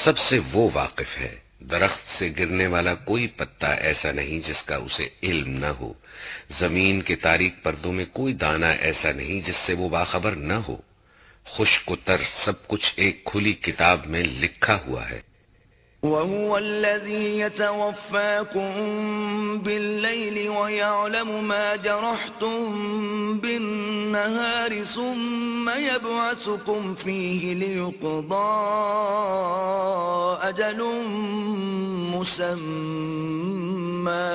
سب سے وہ واقف ہے. درخت سے گرنے والا کوئی پتا ایسا نہیں جس کا اسے علم نہ ہو. زمین کے تاریک پردوں میں کوئی دانہ ایسا نہیں جس سے وہ باخبر نہ ہو. خشک و تر سب کچھ ایک کھلی کتاب میں لکھا ہوا ہے. وَهُوَ الَّذِي يَتَوَفَّاكُم بِاللَّيْلِ وَيَعْلَمُ مَا جَرَحْتُم بِالنَّهَارِ ثُمَّ يَبْعَثُكُمْ فِيهِ لِيُقْضَىٰ أَجَلٌ مُّسَمًّى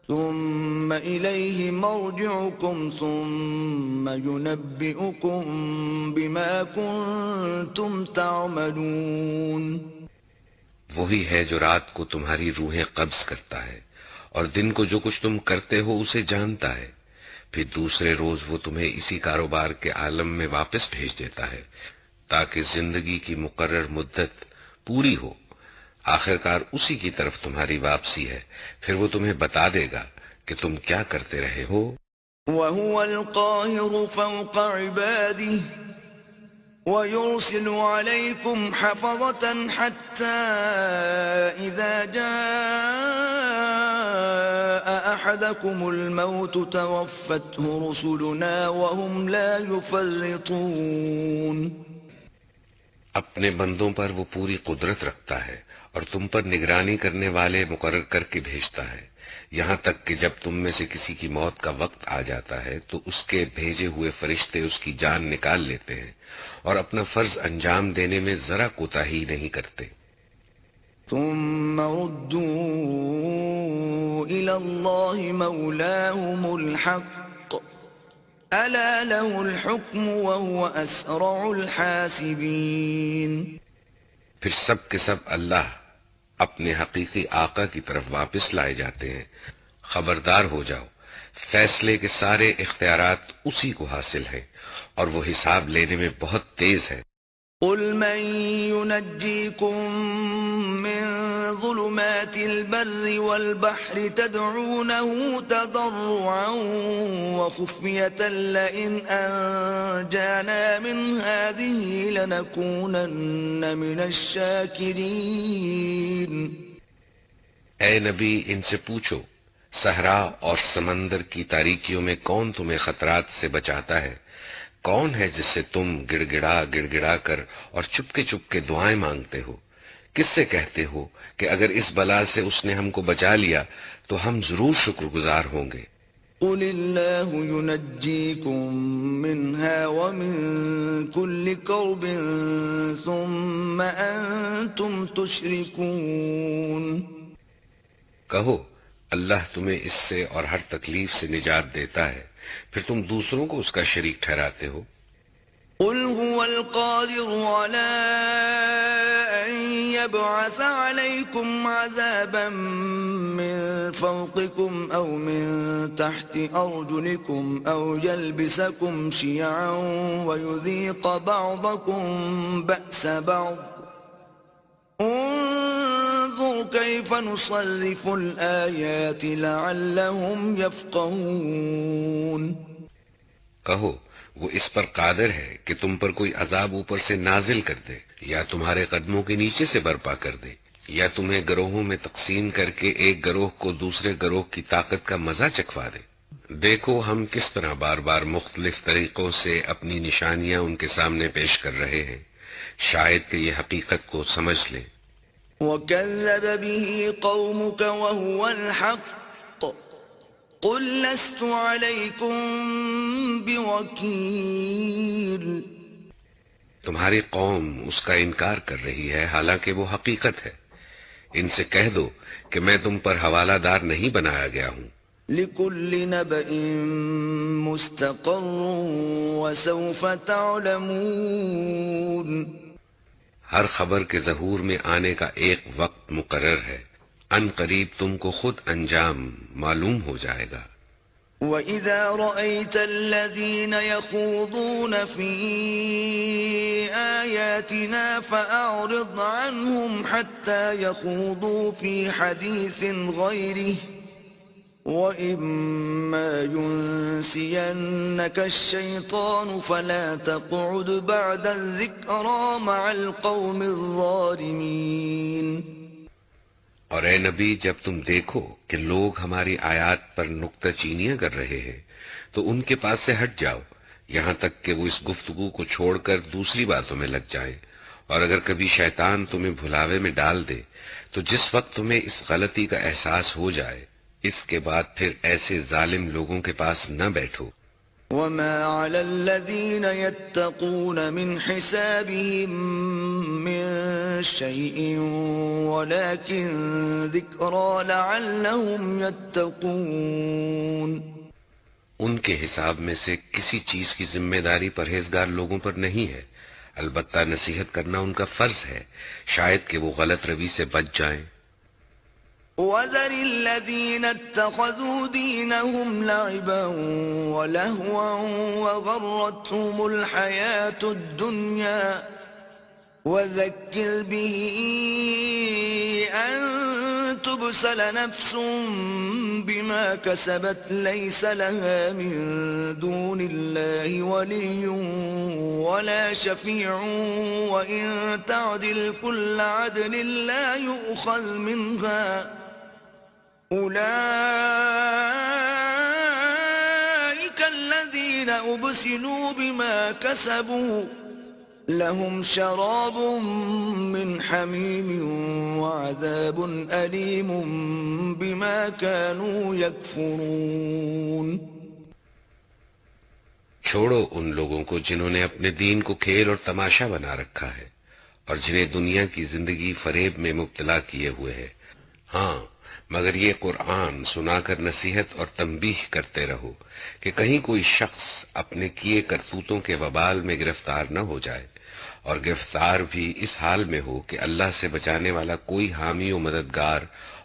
ثُمَّ إِلَيْهِ مَرْجِعُكُمْ ثُمَّ يُنَبِّئُكُم بِمَا كُنتُمْ تَعْمَلُونَ. وہی ہے جو رات کو تمہاری روحیں قبض کرتا ہے اور دن کو جو کچھ تم کرتے ہو اسے جانتا ہے، پھر دوسرے روز وہ تمہیں اسی کاروبار کے عالم میں واپس بھیج دیتا ہے تاکہ زندگی کی مقرر مدت پوری ہو۔ آخرکار اسی کی طرف تمہاری واپسی ہے، پھر وہ تمہیں بتا دے گا کہ تم کیا کرتے رہے ہو۔ وَهُوَ الْقَاهِرُ فَوْقَ عِبَادِهِ وَيُرْسِلُ عَلَيْكُمْ حَفَظَةً حَتَّى إِذَا جَاءَ أَحَدَكُمُ الْمَوْتُ تَوَفَّتْهُ رُسُلُنَا وَهُمْ لَا يُفَرِّطُونَ۔ اپنے بندوں پر وہ پوری قدرت رکھتا ہے اور تم پر نگرانی کرنے والے مقرر کر کے بھیجتا ہے، یہاں تک کہ جب تم میں سے کسی کی موت کا وقت آ جاتا ہے تو اس کے بھیجے ہوئے فرشتے اس کی جان نکال لیتے ہیں اور اپنا فرض انجام دینے میں ذرا کوتاہی نہیں کرتے۔ ثم ردوا إلى الله مولاهم الحق ألا له الحكم وهو أسرع الحاسبين۔ پھر سب کے سب اللہ اپنے حقیقی آقا کی طرف واپس لائے جاتے ہیں۔ خبردار ہو جاؤ، فیصلے کے سارے اختیارات اسی کو حاصل ہیں اور وہ حساب لینے میں بہت تیز ہے۔ قل من ينجيكم من ظلمات البر والبحر تدعونه تضرعا وخفية لئن أنجانا من هذه لنكونن من الشاكرين۔ اے نبی ان سے پوچھو، صحرا اور سمندر کی تاریکیوں میں کون تمہیں خطرات سے بچاتا ہے؟ کون ہے جس سے تم گڑ گڑا کر اور چپکے چپکے دعائیں مانگتے ہو؟ کس سے کہتے ہو کہ اگر اس بلا سے اس نے ہم کو بچا لیا تو ہم ضرور شکر گزار ہوں گے؟ قل اللہ ينجيكم منها ومن كل كرب ثم انتم تشركون۔ کہو اللہ تمہیں اس سے اور ہر تکلیف سے نجات دیتا ہے، پھر تم دوسروں کو اس کا شریک ٹھہراتے ہو۔ قل هو القادر على أن يبعث عليكم عذابا من فوقكم أو من تحت أرجلكم أو يلبسكم شيعا ويذيق بعضكم بأس بعض انظر كيف نصرف الآيات لعلهم يفقهون۔ کہو وہ اس پر قادر ہے کہ تم پر کوئی عذاب اوپر سے نازل کر دے یا تمہارے قدموں کے نیچے سے برپا کر دے یا تمہیں گروہوں میں تقسیم کر کے ایک گروہ کو دوسرے گروہ کی طاقت کا مزہ چکھوا دے۔ دیکھو ہم کس طرح بار بار مختلف طریقوں سے اپنی نشانیاں ان کے سامنے پیش کر رہے ہیں، شاید کہ یہ حقیقت کو سمجھ لیں۔ وَكَذَّبَ بِهِ قَوْمُكَ وَهُوَ الْحَقُّ قُلْ لَسْتُ عَلَيْكُمْ بِوَكِيلٍ۔ تمہاری قوم اس کا انکار کر رہی ہے حالانکہ وہ حقیقت ہے، ان سے کہہ دو کہ میں تم پر حوالہ دار نہیں بنایا گیا ہوں۔ لِكُلِّ نَبَإٍ مُسْتَقَرٌّ وَسَوْفَ تَعْلَمُونَ۔ ہر خبر کے ظہور میں آنے کا ایک وقت مقرر ہے، ان قریب تم کو خود انجام معلوم ہو جائے گا۔ وَإِذَا رَأَيْتَ الَّذِينَ يَخُوضُونَ فِي آيَاتِنَا فَأَعْرِضْ عَنْهُمْ حَتَّى يَخُوضُوا فِي حَدِيثٍ غَيْرِهِ وَإِمَّا يُنْسِيَنَّكَ الشَّيْطَانُ فَلَا تَقْعُدْ بَعْدَ الذِّكْرَى مَعَ الْقَوْمِ الظَّالِمِينَ۔ اور اے نبی جب تم دیکھو کہ لوگ ہماری آیات پر نکتہ چینیاں کر رہے ہیں تو ان کے پاس سے ہٹ جاؤ یہاں تک کہ وہ اس گفتگو کو چھوڑ کر دوسری باتوں میں لگ جائیں، اور اگر کبھی شیطان تمہیں بھلاوے میں ڈال دے تو جس وقت تمہیں اس غلطی کا احساس ہو جائے اس کے بعد پھر ایسے ظالم لوگوں کے پاس نہ بیٹھو۔ وَمَا عَلَى الَّذِينَ يَتَّقُونَ مِنْ حِسَابِهِمْ مِنْ شَيْءٍ وَلَكِنْ ذِكْرَى لَعَلَّهُمْ يَتَّقُونَ۔ ان کے حساب میں سے کسی چیز کی ذمہ داری پرہیزگار لوگوں پر نہیں ہے، البتہ نصیحت کرنا ان کا فرض ہے، شاید کہ وہ غلط روی سے بچ جائیں۔ وذر الذين اتخذوا دينهم لعبا ولهوا وغرتهم الحياة الدنيا وذكر به أن تبسل نفس بما كسبت ليس لها من دون الله ولي ولا شفيع وإن تعدل كل عدل لا يؤخذ منها أولئك الذين أبسلوا بما كسبوا لهم شراب من حميم وعذاب أليم بما كانوا يكفرون. چھوڑو ان لوگوں کو جنہوں نے اپنے دین کو کھیل اور تماشا بنا رکھا ہے اور جنہیں دنیا کی زندگی فریب میں مبتلا کیے ہوئے ہے. ہاں مگر یہ قرآن سنا کر نصیحت اور تنبیہ کرتے رہو کہ کہیں کوئی شخص اپنے کیے کرتوتوں کے وبال میں گرفتار نہ ہو جائے، اور گرفتار بھی اس حال میں ہو کہ اللہ سے بچانے والا کوئی حامی و مددگار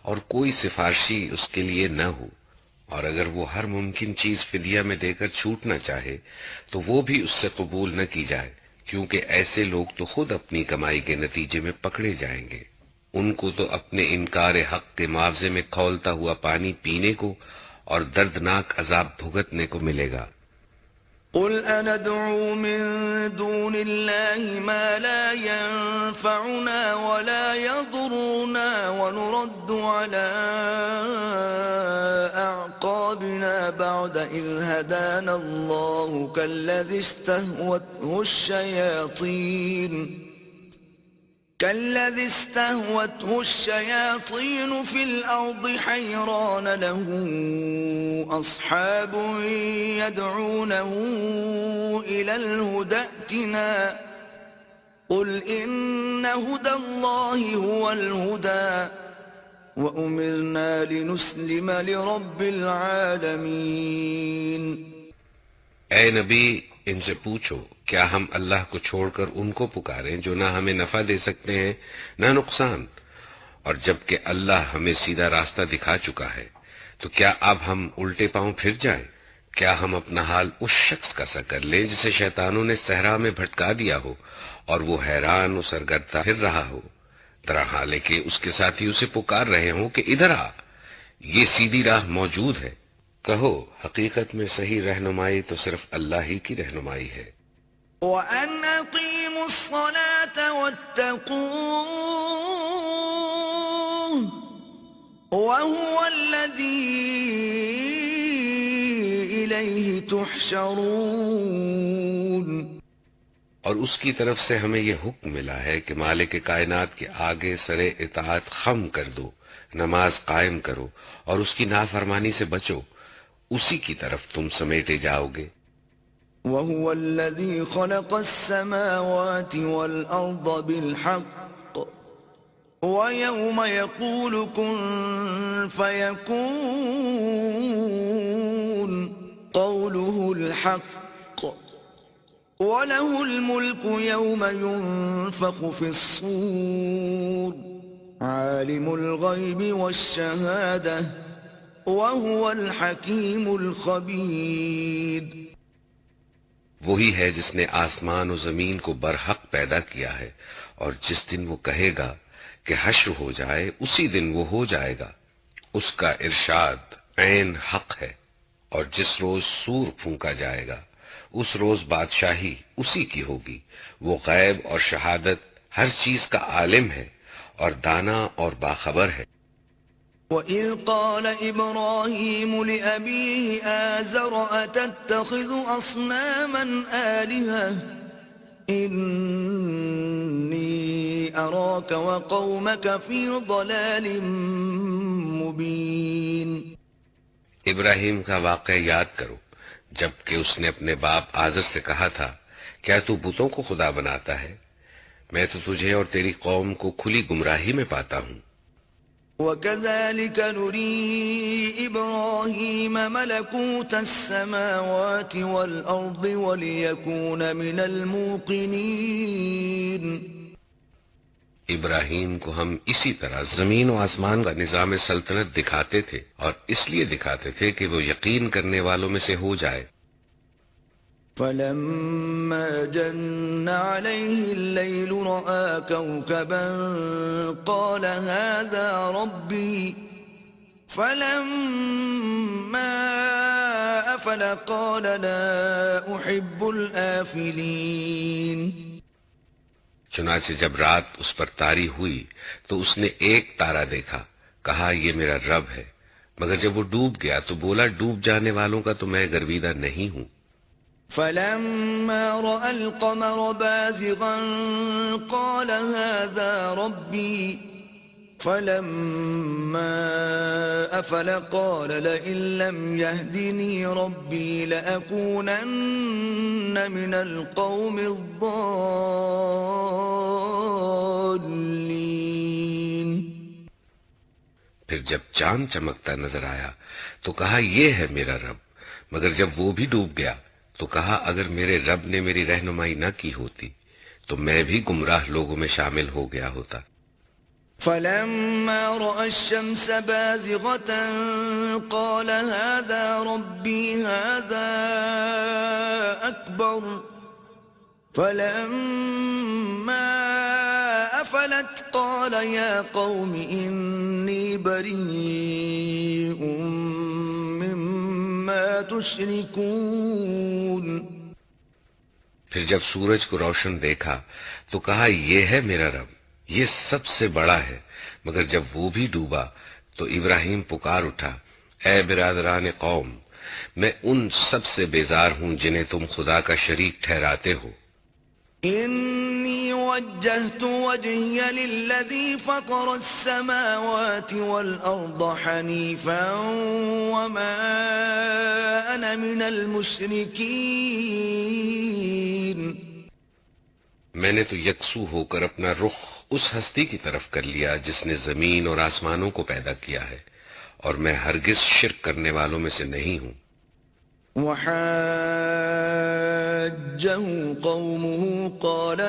اور کوئی سفارشی اس کے لیے نہ ہو، اور اگر وہ ہر ممکن چیز فدیہ میں دے کر چھوٹنا چاہے تو وہ بھی اس سے قبول نہ کی جائے، کیونکہ ایسے لوگ تو خود اپنی کمائی کے نتیجے میں پکڑے جائیں گے. ان کو تو اپنے انکار حق کے معاوضے میں کھولتا ہوا پانی پینے کو اور دردناک عذاب بھگتنے کو ملے گا. قل أندعو من دون الله ما لا ينفعنا ولا يضرنا ونرد على أعقابنا بعد إذ هدانا الله كالذي استهوته الشياطين في الأرض حيران له أصحاب يدعونه إلى الهدى ائتنا قل إن هدى الله هو الهدى وأمرنا لنسلم لرب العالمين. اے نبی ان سے پوچھو کیا ہم اللہ کو چھوڑ کر ان کو پکاریں جو نہ ہمیں نفع دے سکتے ہیں نہ نقصان، اور جبکہ اللہ ہمیں سیدھا راستہ دکھا چکا ہے تو کیا اب ہم الٹے پاؤں پھر جائیں؟ کیا ہم اپنا حال اس شخص کا سا کر لیں جسے شیطانوں نے صحرا میں بھٹکا دیا ہو اور وہ حیران و سرگردہ پھر رہا ہو، درحال کہ اس کے ساتھی اسے پکار رہے ہوں کہ ادھر آ، یہ سیدھی راہ موجود ہے. کہو حقیقت میں صحیح رہنمائی تو صرف اللہ ہی کی رہنمائی ہے. وَأَنْ أَقِيمُوا الصَّلَاةَ وَاتَّقُوهُ وَهُوَ الَّذِي إِلَيْهِ تُحْشَرُونَ. اور اس کی طرف سے ہمیں یہ حکم ملا ہے کہ مالک کائنات کے آگے سر اطاعت خم کر دو، نماز قائم کرو اور اس کی نافرمانی سے بچو، اسی کی طرف تم سمیٹے جاؤ گے. وَهُوَ الَّذِي خَلَقَ السَّمَاوَاتِ وَالْأَرْضَ بِالْحَقِّ وَيَوْمَ يَقُولُ كُن فَيَكُونُ قَوْلُهُ الْحَقُّ وَلَهُ الْمُلْكُ يَوْمَ يُنفَخُ فِي الصُّورِ عَالِمُ الْغَيْبِ وَالشَّهَادَةِ وَهُوَ الْحَكِيمُ الْخَبِيرُ. وہی ہے جس نے آسمان و زمین کو برحق پیدا کیا ہے، اور جس دن وہ کہے گا کہ حشر ہو جائے اسی دن وہ ہو جائے گا. اس کا ارشاد عین حق ہے، اور جس روز سور پھونکا جائے گا اس روز بادشاہی اسی کی ہوگی. وہ غیب اور شہادت ہر چیز کا عالم ہے اور دانا اور باخبر ہے. وَإِذْ قَالَ إِبْرَاهِيمُ لِأَبِيهِ آزَرَ أَتَتَّخِذُ أَصْنَامًا آلِهَةً إِنِّي أَرَاكَ وَقَوْمَكَ فِي ضَلَالٍ مُبِينٍ. ابراہیم کا واقعہ یاد کرو جبکہ اس نے اپنے باپ آزر سے کہا تھا کیا تو بتوں کو خدا بناتا ہے؟ میں تو تجھے اور تیری قوم کو کھلی گمراہی میں پاتا ہوں. وَكَذَلِكَ نُرِي إِبْرَاهِيمَ مَلَكُوتَ السَّمَاوَاتِ وَالْأَرْضِ وَلِيَكُونَ مِنَ الْمُوقِنِينَ. ابراہیم کو ہم اسی طرح زمین و آسمان کا نظام سلطنت دکھاتے تھے، اور اس لیے دکھاتے تھے کہ وہ یقین کرنے والوں میں سے ہو جائے۔ فلما جن عليه الليل رأى كوكبا قال هذا ربي فلما أفل قال لا أحب الآفلين۔ چنانچہ جب رات اس پر طاری ہوئی تو اس نے ایک تارا دیکھا، کہا یہ میرا رب ہے، مگر جب وہ ڈوب گیا تو بولا ڈوب جانے والوں کا تو میں گرویدہ نہیں ہوں۔ فلما رأى القمر بازغا قال هذا ربي فلما أفل قال لئن لم يهدني ربي لأكونن من القوم الضالين۔ پھر جب چاند چمکتا نظر آیا تو کہا یہ ہے میرا رب، مگر جب وہ بھی ڈوب گیا تو کہا اگر میرے رب نے میری رہنمائی نہ کی ہوتی تو میں بھی گمراہ لوگوں میں شامل ہو گیا ہوتا۔ فلما رأى الشمس بازغة قال هذا ربي هذا أكبر فلما أفلت قال يا قوم إني بريء مما تشركون۔ پھر جب سورج کو روشن دیکھا تو کہا یہ ہے میرا رب، یہ سب سے بڑا ہے، مگر جب وہ بھی ڈوبا تو ابراہیم پکار اٹھا، اے برادران قوم، میں ان سب سے بیزار ہوں جنہیں تم خدا کا شریک ٹھہراتے ہو۔ إني وجهت وجهي للذي فطر السماوات والأرض حنيفا وما أنا من المشركين۔ میں نے تو یکسو ہو کر اپنا رخ اس ہستی کی طرف کر لیا جس نے زمین اور آسمانوں کو پیدا کیا ہے، اور میں ہرگز شرک کرنے والوں میں سے نہیں ہوں۔ وحاجه قومه قال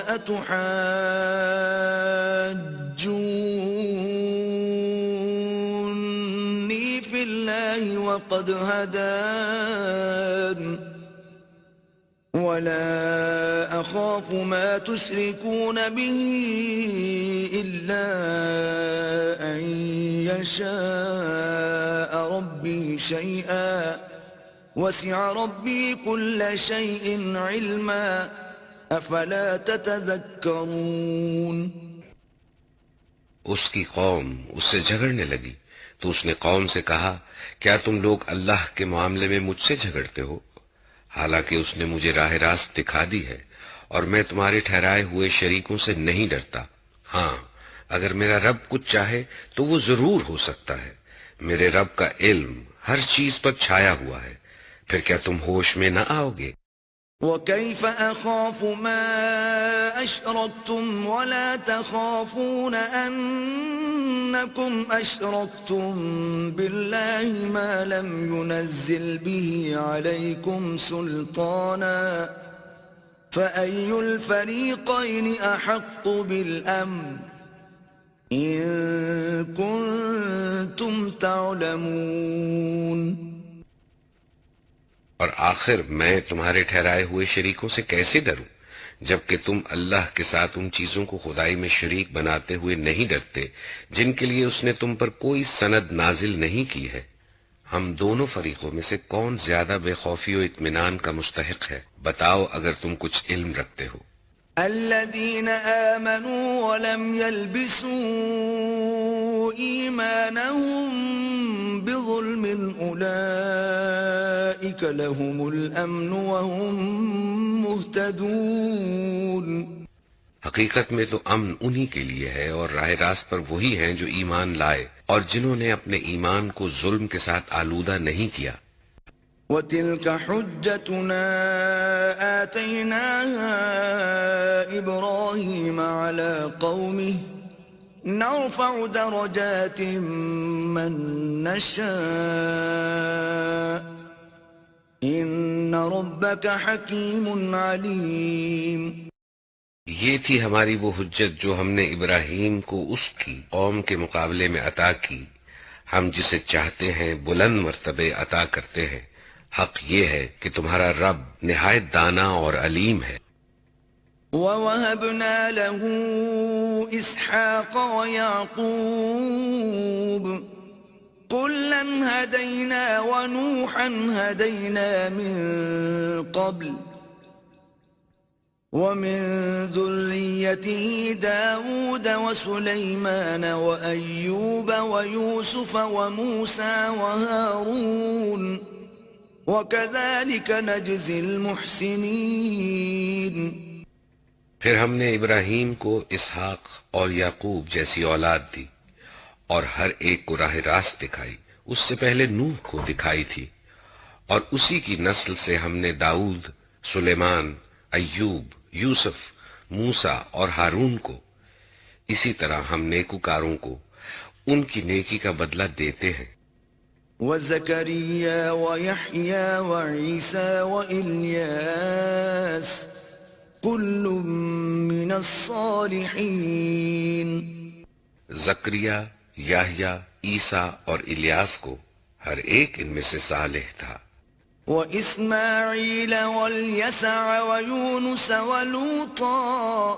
أتحاجوني في الله وقد هدان ولا أخاف ما تشركون به إلا أن يشاء ربي شيئا وسع ربي كل شيء علما أفلا تتذكرون۔ اس کی قوم اس سے جھگڑنے لگی تو اس نے قوم سے کہا کیا تم لوگ اللہ کے معاملے میں مجھ سے جھگڑتے ہو، حالانکہ اس نے مجھے راہ راست دکھا دی ہے، اور میں تمہارے ٹھہرائے ہوئے شریکوں سے نہیں ڈرتا۔ ہاں اگر میرا رب کچھ چاہے تو وہ ضرور ہو سکتا ہے، میرے رب کا علم ہر چیز پر چھایا ہوا ہے، پھر کیا تم ہوش میں نہ آؤ گے؟ وكيف أخاف ما أشركتم ولا تخافون أنكم أشركتم بالله ما لم ينزل به عليكم سلطانا فأي الفريقين أحق بالأمن إن كنتم تعلمون۔ اور آخر میں تمہارے ٹھہرائے ہوئے شریکوں سے کیسے ڈروں جبکہ تم اللہ کے ساتھ ان چیزوں کو خدائی میں شریک بناتے ہوئے نہیں ڈرتے جن کے لیے اس نے تم پر کوئی سند نازل نہیں کی ہے۔ ہم دونوں فریقوں میں سے کون زیادہ بے خوفی و اطمینان کا مستحق ہے؟ بتاؤ اگر تم کچھ علم رکھتے ہو۔ الذين آمنوا ولم يلبسوا إيمانهم بظلم أولئك لهم الأمن وهم مهتدون۔ حقیقت میں تو امن انہی کے لیے ہے اور راہ راست پر وہی ہیں جو ایمان لائے اور جنہوں نے اپنے ایمان کو ظلم کے ساتھ آلودہ نہیں کیا۔ وَتِلْكَ حُجَّتُنَا آتَيْنَاهَا إِبْرَاهِيمَ عَلَى قَوْمِهِ نَرْفَعُ دَرَجَاتٍ مَّن نَّشَاءُ إِنَّ رَبَّكَ حَكِيمٌ عَلِيمٌ۔ یہ تھی ہماری وہ حجت جو ہم نے ابراہیم کو اس کی قوم کے مقابلے میں عطا کی. ہم جسے چاہتے ہیں بلند مرتبے عطا کرتے ہیں. حق یہ ہے کہ تمہارا رب نہایت دانا اور علیم ہے. وَوَهَبْنَا لَهُ إِسْحَاقَ وَيَعْقُوبَ كُلًّا هَدَيْنَا وَنُوحًا هَدَيْنَا مِن قَبْلُ وَمِن ذُرِّيَّتِهِ دَاوُودَ وَسُلَيْمَانَ وَأَيُّوبَ وَيُوسُفَ وَمُوسَى وَهَارُونَ وَكَذَلِكَ نَجْزِي الْمُحْسِنِينَ. پھر ہم نے ابراہیم کو اسحاق اور یعقوب جیسی اولاد دی اور ہر ایک کو راہ راست دکھائی. اس سے پہلے نوح کو دکھائی تھی اور اسی کی نسل سے ہم نے داؤد، سلیمان، ایوب، یوسف، موسیٰ اور ہارون کو. اسی طرح ہم نیکوکاروں کو ان کی نیکی کا بدلہ دیتے ہیں. وَزَكَرِيَّا وَيَحْيَا وَعِيسَى وَإِلْيَاسَ كُلٌّ مِّنَ الصَّالِحِينَ. زکریا، یحییٰ، عیسیٰ اور الیاس کو ہر ایک ان میں سے صالح تھا. وَإِسْمَاعِيلَ وَالْيَسَعَ وَيُونُسَ وَلُوطًا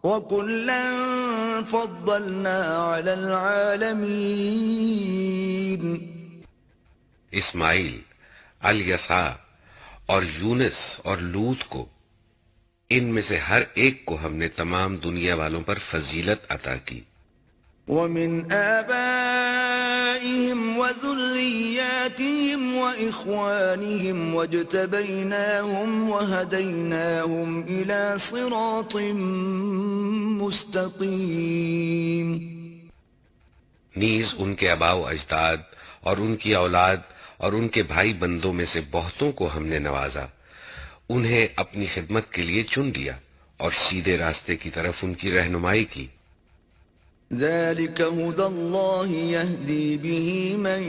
وَكُلًّا فَضَّلْنَا عَلَى الْعَالَمِينَ. اسماعیل، الیسع اور یونس اور لوط کو، ان میں سے ہر ایک کو ہم نے تمام دنیا والوں پر فضیلت عطا کی. وَمِنْ آبَائِهِمْ وَذُرِّيَّاتِهِمْ وَإِخْوَانِهِمْ وَاجْتَبَيْنَاهُمْ وَهَدَيْنَاهُمْ إِلَى صِرَاطٍ مُسْتَقِيمٍ. نیز ان کے آباء و اجداد اور ان کی اولاد اور ان کے بھائی بندوں میں سے بہتوں کو ہم نے نوازا. انہیں اپنی خدمت کے لیے چن لیا اور سیدھے راستے کی طرف ان کی رہنمائی کی. ذَلِكَ هُدَى اللَّهِ يَهْدِي بِهِ مَن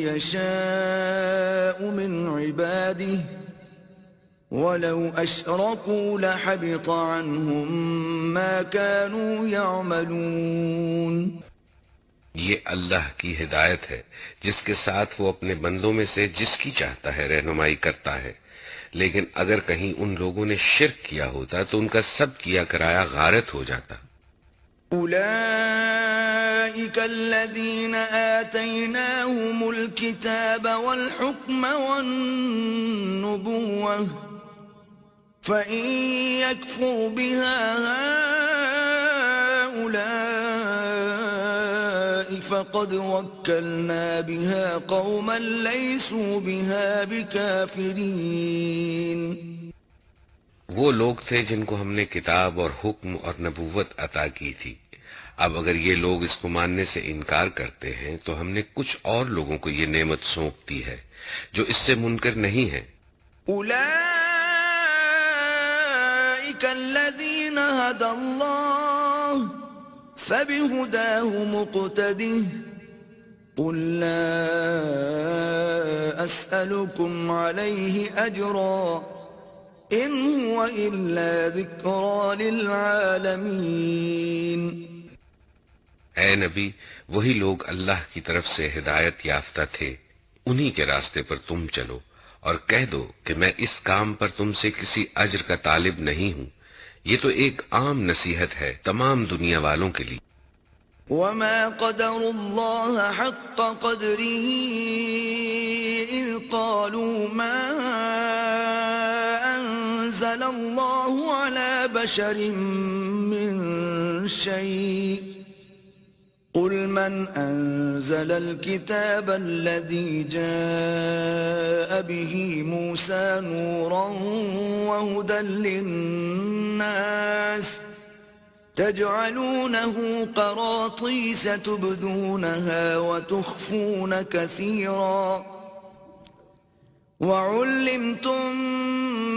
يَشَاءُ مِنْ عِبَادِهِ وَلَوْ أَشْرَكُوا لَحَبِطَ عَنْهُمْ مَا كَانُوا يَعْمَلُونَ. یہ اللہ کی ہدایت ہے جس کے ساتھ وہ اپنے بندوں میں سے جس کی چاہتا ہے رہنمائی کرتا ہے. لیکن اگر کہیں ان لوگوں نے شرک کیا ہوتا تو ان کا سب کیا کرایا غارت ہو جاتا. أولئك الذين آتيناهم الكتاب والحكم والنبوة فإن يكفر بها هؤلاء فقد وكلنا بها قوما ليسوا بها بكافرين. وہ لوگ تھے جن کو ہم نے کتاب اور حکم اور نبوت عطا کی تھی. اب اگر یہ لوگ اس کو ماننے سے انکار کرتے ہیں تو ہم نے کچھ اور لوگوں کو یہ نعمت سونپ دی ہے جو اس سے منکر نہیں ہیں. أولئك الذين هدى الله فبهداه مقتده قل لا أسألكم عليه أجرا إن هو إلا ذكرى للعالمين. اے نبی، وہی لوگ اللہ کی طرف سے ہدایت یافتہ تھے، انہی کے راستے پر تم چلو اور کہہ دو کہ میں اس کام پر تم سے کسی اجر کا طالب نہیں ہوں. یہ تو ایک عام نصیحت ہے تمام دنیا والوں کے لیے. وما قدر الله حق قدره إذ قالوا ما أنزل الله على بشر من شيء قل من أنزل الكتاب الذي جاء به موسى نورا وهدى للناس تجعلونه قراطيس تبدونها وتخفون كثيرا وعلمتم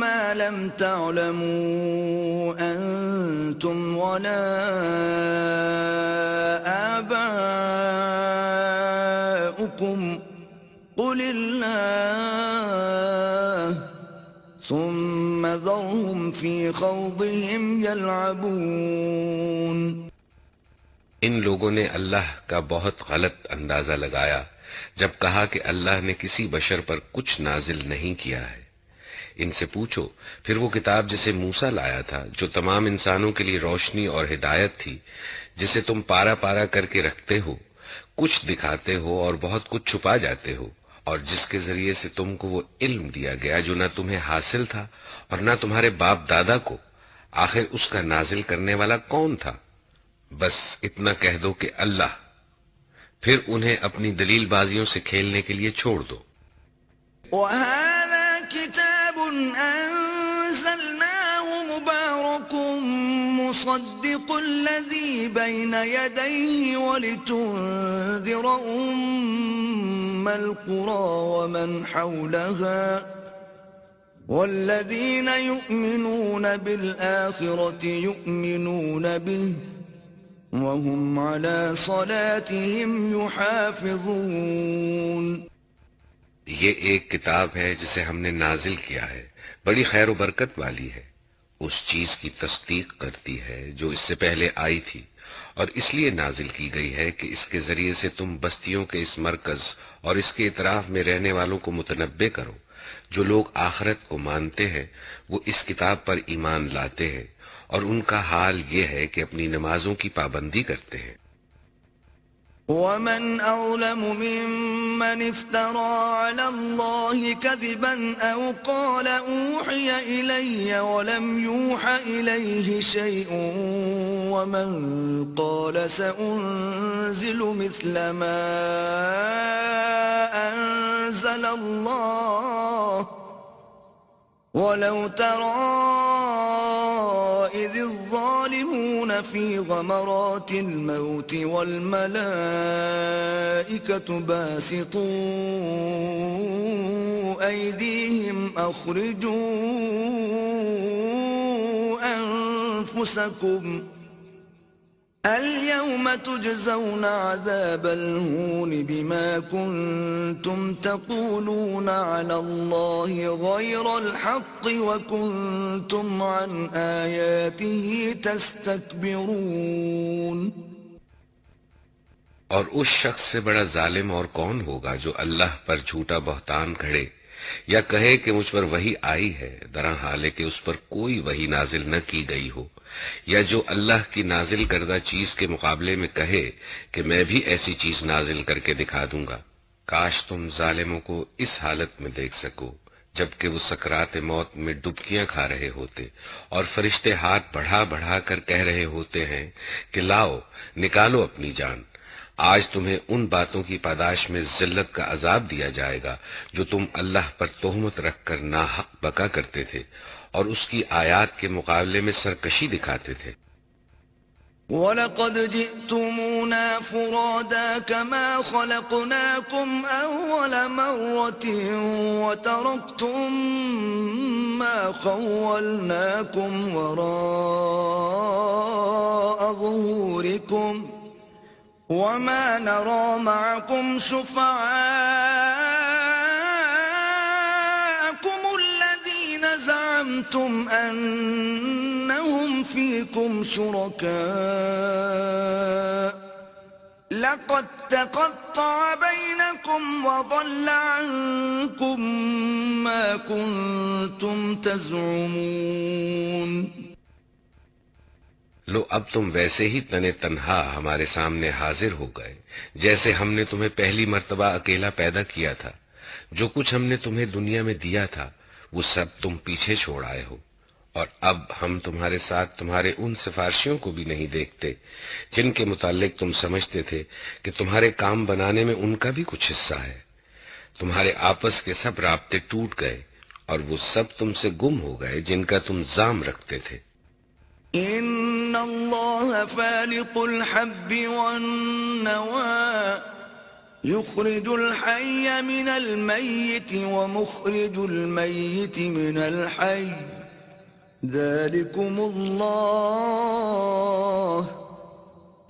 ما لم تعلموا أنتم ولا آباؤكم قل الله ثم ذرهم في خوضهم يلعبون. ان لوگوں نے اللہ کا بہت غلط اندازہ لگایا جب کہا کہ اللہ نے کسی بشر پر کچھ نازل نہیں کیا ہے. ان سے پوچھو پھر وہ کتاب جسے موسیٰ لایا تھا، جو تمام انسانوں کے لیے روشنی اور ہدایت تھی، جسے تم پارا پارا کر کے رکھتے ہو، کچھ دکھاتے ہو اور بہت کچھ چھپا جاتے ہو، اور جس کے ذریعے سے تم کو وہ علم دیا گیا جو نہ تمہیں حاصل تھا اور نہ تمہارے باپ دادا کو. آخر اس کا نازل کرنے والا کون تھا؟ بس اتنا کہہ دو کہ اللہ. پھر انہیں اپنی دلیل بازیوں سے کھیلنے کے لیے چھوڑ دو. وَهَذَا كِتَابٌ أَنزَلْنَاهُ مُبَارَكٌ مُصَدِّقُ الَّذِي بَيْنَ يَدَيْهِ وَلِتُنذِرَ أُمَّ الْقُرَى وَمَنْ حَوْلَهَا وَالَّذِينَ يُؤْمِنُونَ بِالْآخِرَةِ يُؤْمِنُونَ بِهِ وَهُمْ عَلَى صَلَاتِهِمْ يُحَافِظُونَ. یہ ایک کتاب ہے جسے ہم نے نازل کیا ہے، بڑی خیر و برکت والی ہے، اس چیز کی تصدیق کرتی ہے جو اس سے پہلے آئی تھی، اور اس لیے نازل کی گئی ہے کہ اس کے ذریعے سے تم بستیوں کے اس مرکز اور اس کے اطراف میں رہنے والوں کو متنبع کرو. جو لوگ آخرت کو مانتے ہیں وہ اس کتاب پر ایمان لاتے ہیں، اور ان کا حال یہ ہے کہ اپنی نمازوں کی پابندی کرتے ہیں. وَمَنْ أَظْلَمُ مِمَّنِ افْتَرَىٰ عَلَى اللَّهِ كَذِبًا أَوْ قَالَ أُوحِيَ إِلَيَّ وَلَمْ يُوحَ إِلَيْهِ شَيْءٌ وَمَنْ قَالَ سَأُنزِلُ مِثْلَ مَا أَنزَلَ اللَّهُ وَلَوْ تَرَىٰ إِذِ الظَّالِمُونَ فِي غَمَرَاتِ الْمَوْتِ وَالْمَلَائِكَةُ بَاسِطُو أَيْدِيهِمْ أَخْرِجُوا أَنفُسَكُمْ الْيَوْمَ تُجْزَوْنَ عَذَابَ الْهُونِ بِمَا كُنتُمْ تَقُولُونَ عَلَى اللَّهِ غَيْرَ الْحَقِّ وَكُنتُمْ عَنْ آيَاتِهِ تَسْتَكْبِرُونَ. اور اس شخص سے بڑا ظالم اور کون ہوگا جو اللہ پر جھوٹا بہتان کھڑے یا کہے کہ مجھ پر وحی آئی ہے، درا حال ہے کہ اس پر کوئی وحی نازل نہ کی گئی ہو، یا جو اللہ کی نازل کردہ چیز کے مقابلے میں کہے کہ میں بھی ایسی چیز نازل کر کے دکھا دوں گا. کاش تم ظالموں کو اس حالت میں دیکھ سکو جبکہ وہ سکرات موت میں ڈبکیاں کھا رہے ہوتے اور فرشتے ہاتھ بڑھا بڑھا کر کہہ رہے ہوتے ہیں کہ لاؤ نکالو اپنی جان. آج تمہیں ان باتوں کی پاداش میں ذلت کا عذاب دیا جائے گا جو تم اللہ پر تہمت رکھ کر ناحق بکا کرتے تھے اور اس کی آیات کے مقابلے میں سرکشی دکھاتے تھے. وَلَقَدْ جِئْتُمُونَا فُرَادَىٰ كَمَا خَلَقْنَاكُمْ أَوَّلَ مَرَّةٍ وَتَرَكْتُم مَّا خَوَّلْنَاكُمْ وَرَاءَ ظُهُورِكُمْ وَمَا نَرَىٰ مَعَكُمْ شُفَعَاءَكُمُ الَّذِينَ زَعَمْتُمْ أَنَّهُمْ فِيكُمْ شُرَكَاءُ لَقَدْ تَقَطَّعَ بَيْنَكُمْ وَضَلَّ عَنكُم مَّا كُنتُمْ تَزْعُمُونَ. لو اب تم ویسے ہی تنے تنہا ہمارے سامنے حاضر ہو گئے جیسے ہم نے تمہیں پہلی مرتبہ اکیلا پیدا کیا تھا. جو کچھ ہم نے تمہیں دنیا میں دیا تھا وہ سب تم پیچھے چھوڑ آئے ہو، اور اب ہم تمہارے ساتھ تمہارے ان سفارشیوں کو بھی نہیں دیکھتے جن کے متعلق تم سمجھتے تھے کہ تمہارے کام بنانے میں ان کا بھی کچھ حصہ ہے. تمہارے آپس کے سب رابطے ٹوٹ گئے اور وہ سب تم سے گم ہو گئے جن کا تم ظام رکھتے تھے. إِنَّ اللَّهَ فَالِقُ الْحَبِّ وَالنَّوَىٰ يُخْرِجُ الْحَيَّ مِنَ الْمَيِّتِ وَمُخْرِجُ الْمَيِّتِ مِنَ الْحَيِّ ذَلِكُمُ اللَّهُ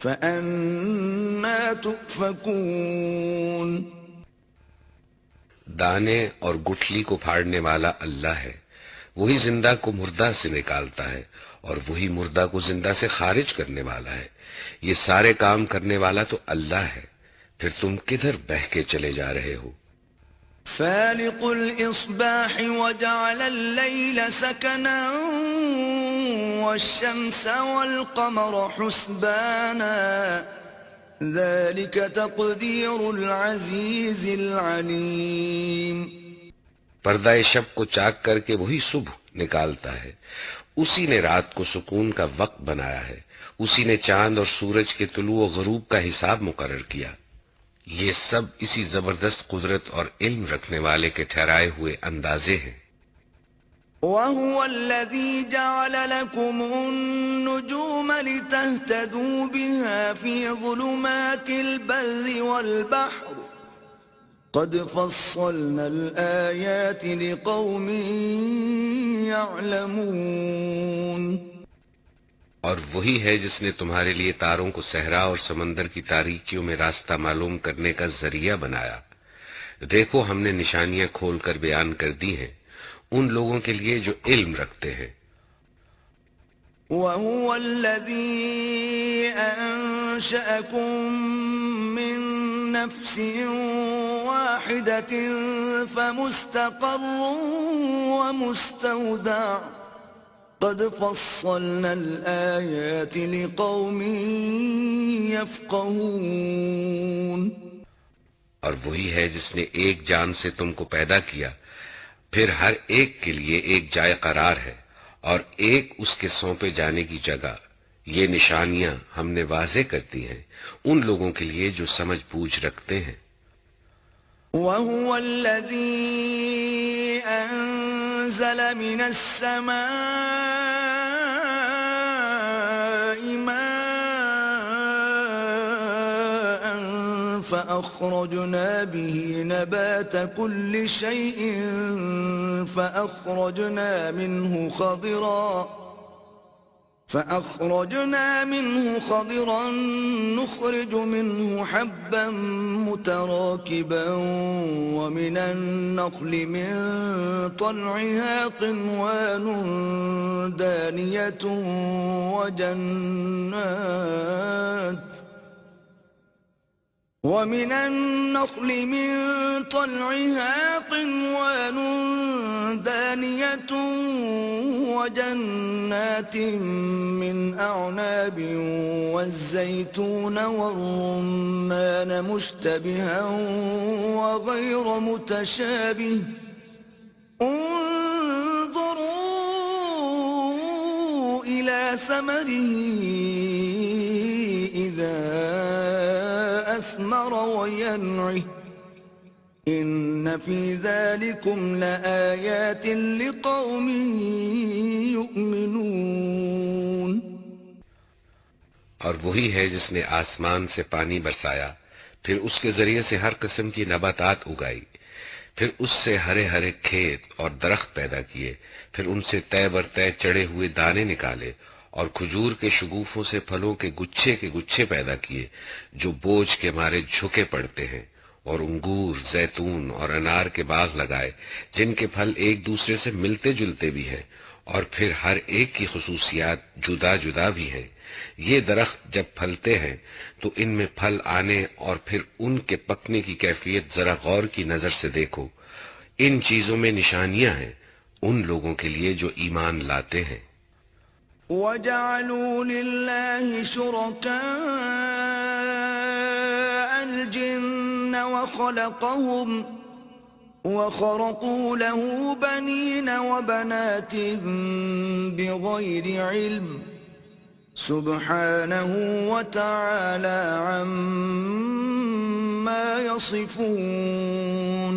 فَأَنَّىٰ تُؤْفَكُونَ. دانے اور گٹھلی کو پھاڑنے والا اللہ ہے، وہی زندہ کو مردہ سے نکالتا ہے اور وہی مردہ کو زندہ سے خارج کرنے والا ہے. یہ سارے کام کرنے والا تو اللہ ہے. پھر تم کدھر بہہ کے چلے جا رہے ہو؟ فالق الإصباح وجعل الليل سكنا والشمس والقمر حسبانا ذلك تقدير العزيز العليم. پردہ شب کو چاک کر کے وہی صبح نکالتا ہے. اسی نے رات کو سکون کا وقت بنایا ہے. اسی نے چاند اور سورج کے طلوع و غروب کا حساب مقرر کیا. یہ سب اسی زبردست قدرت اور علم رکھنے والے کے ٹھہرائے ہوئے اندازے ہیں. وَهُوَ الَّذِي جَعَلَ لَكُمُ النُّجُومَ لِتَهْتَدُوا بِهَا فِي ظُلُمَاتِ الْبَرِّ وَالْبَحْرِ قَدْ فَصَّلْنَا الْآيَاتِ لِقَوْمٍ يَعْلَمُونَ. اور وہی ہے جس نے تمہارے لیے تاروں کو صحرا اور سمندر کی تاریکیوں میں راستہ معلوم کرنے کا ذریعہ بنایا. دیکھو ہم نے نشانیاں کھول کر بیان کر دی ہیں ان لوگوں کے لیے جو علم رکھتے ہیں. وَهُوَ الَّذِي أَنشَأَكُم مِّن نَّفْسٍ وَاحِدَةٍ فَمُسْتَقَرٌّ وَمُسْتَوْدَعٌ قَدْ فَصَّلْنَا الْآيَاتِ لِقَوْمٍ يَفْقَهُونَ. اور وہی ہے جس نے ایک جان سے تم کو پیدا کیا پھر ہر ایک کے لیے ایک جائے قرار ہے اور ایک اس کے سونپے جانے کی جگہ. یہ نشانیاں ہم نے واضح کر دی ہیں ان لوگوں کے لیے جو سمجھ بوجھ رکھتے ہیں. وَهُوَ الَّذِي أَنزَلَ مِنَ السَّمَاءِ مَاءً فَأَخْرَجْنَا بِهِ نَبَاتَ كُلِّ شَيْءٍ فأخرجنا منه خضرا نخرج منه حبا متراكبا ومن النخل من طلعها قنوان دانية وجنات من أعناب والزيتون والرمان مشتبها وغير متشابه انظروا إلى ثمره إذا أثمر وينعه إن في ذلكم لآيات لقوم يؤمنون. اور وہی ہے جس نے آسمان سے پانی برسایا پھر اس کے ذریعے سے ہر قسم کی نباتات اگائی پھر اس سے ہرے ہرے کھیت اور درخت پیدا کیے پھر ان سے طے بر طے چڑھے ہوئے دانے نکالے اور کھجور کے شگوفوں سے پھلوں کے گچھے پیدا کیے جو بوجھ کے مارے جھکے پڑتے ہیں اور انگور زیتون اور انار کے باغ لگائے جن کے پھل ایک دوسرے سے ملتے جلتے بھی ہیں اور پھر ہر ایک کی خصوصیات جدا جدا بھی ہیں. یہ درخت جب پھلتے ہیں تو ان میں پھل آنے اور پھر ان کے پکنے کی کیفیت ذرا غور کی نظر سے دیکھو. ان چیزوں میں نشانیاں ہیں ان لوگوں کے لیے جو ایمان لاتے ہیں. وَجَعَلُوا لِلَّهِ شُرَكَاءَ الْجِنَّ وَخَرَقُوا لَهُ بَنِينَ وَبَنَاتٍ بِغَيْرِ عِلْمٍ سُبْحَانَهُ وَتَعَالَى عَمَّا يَصِفُونَ.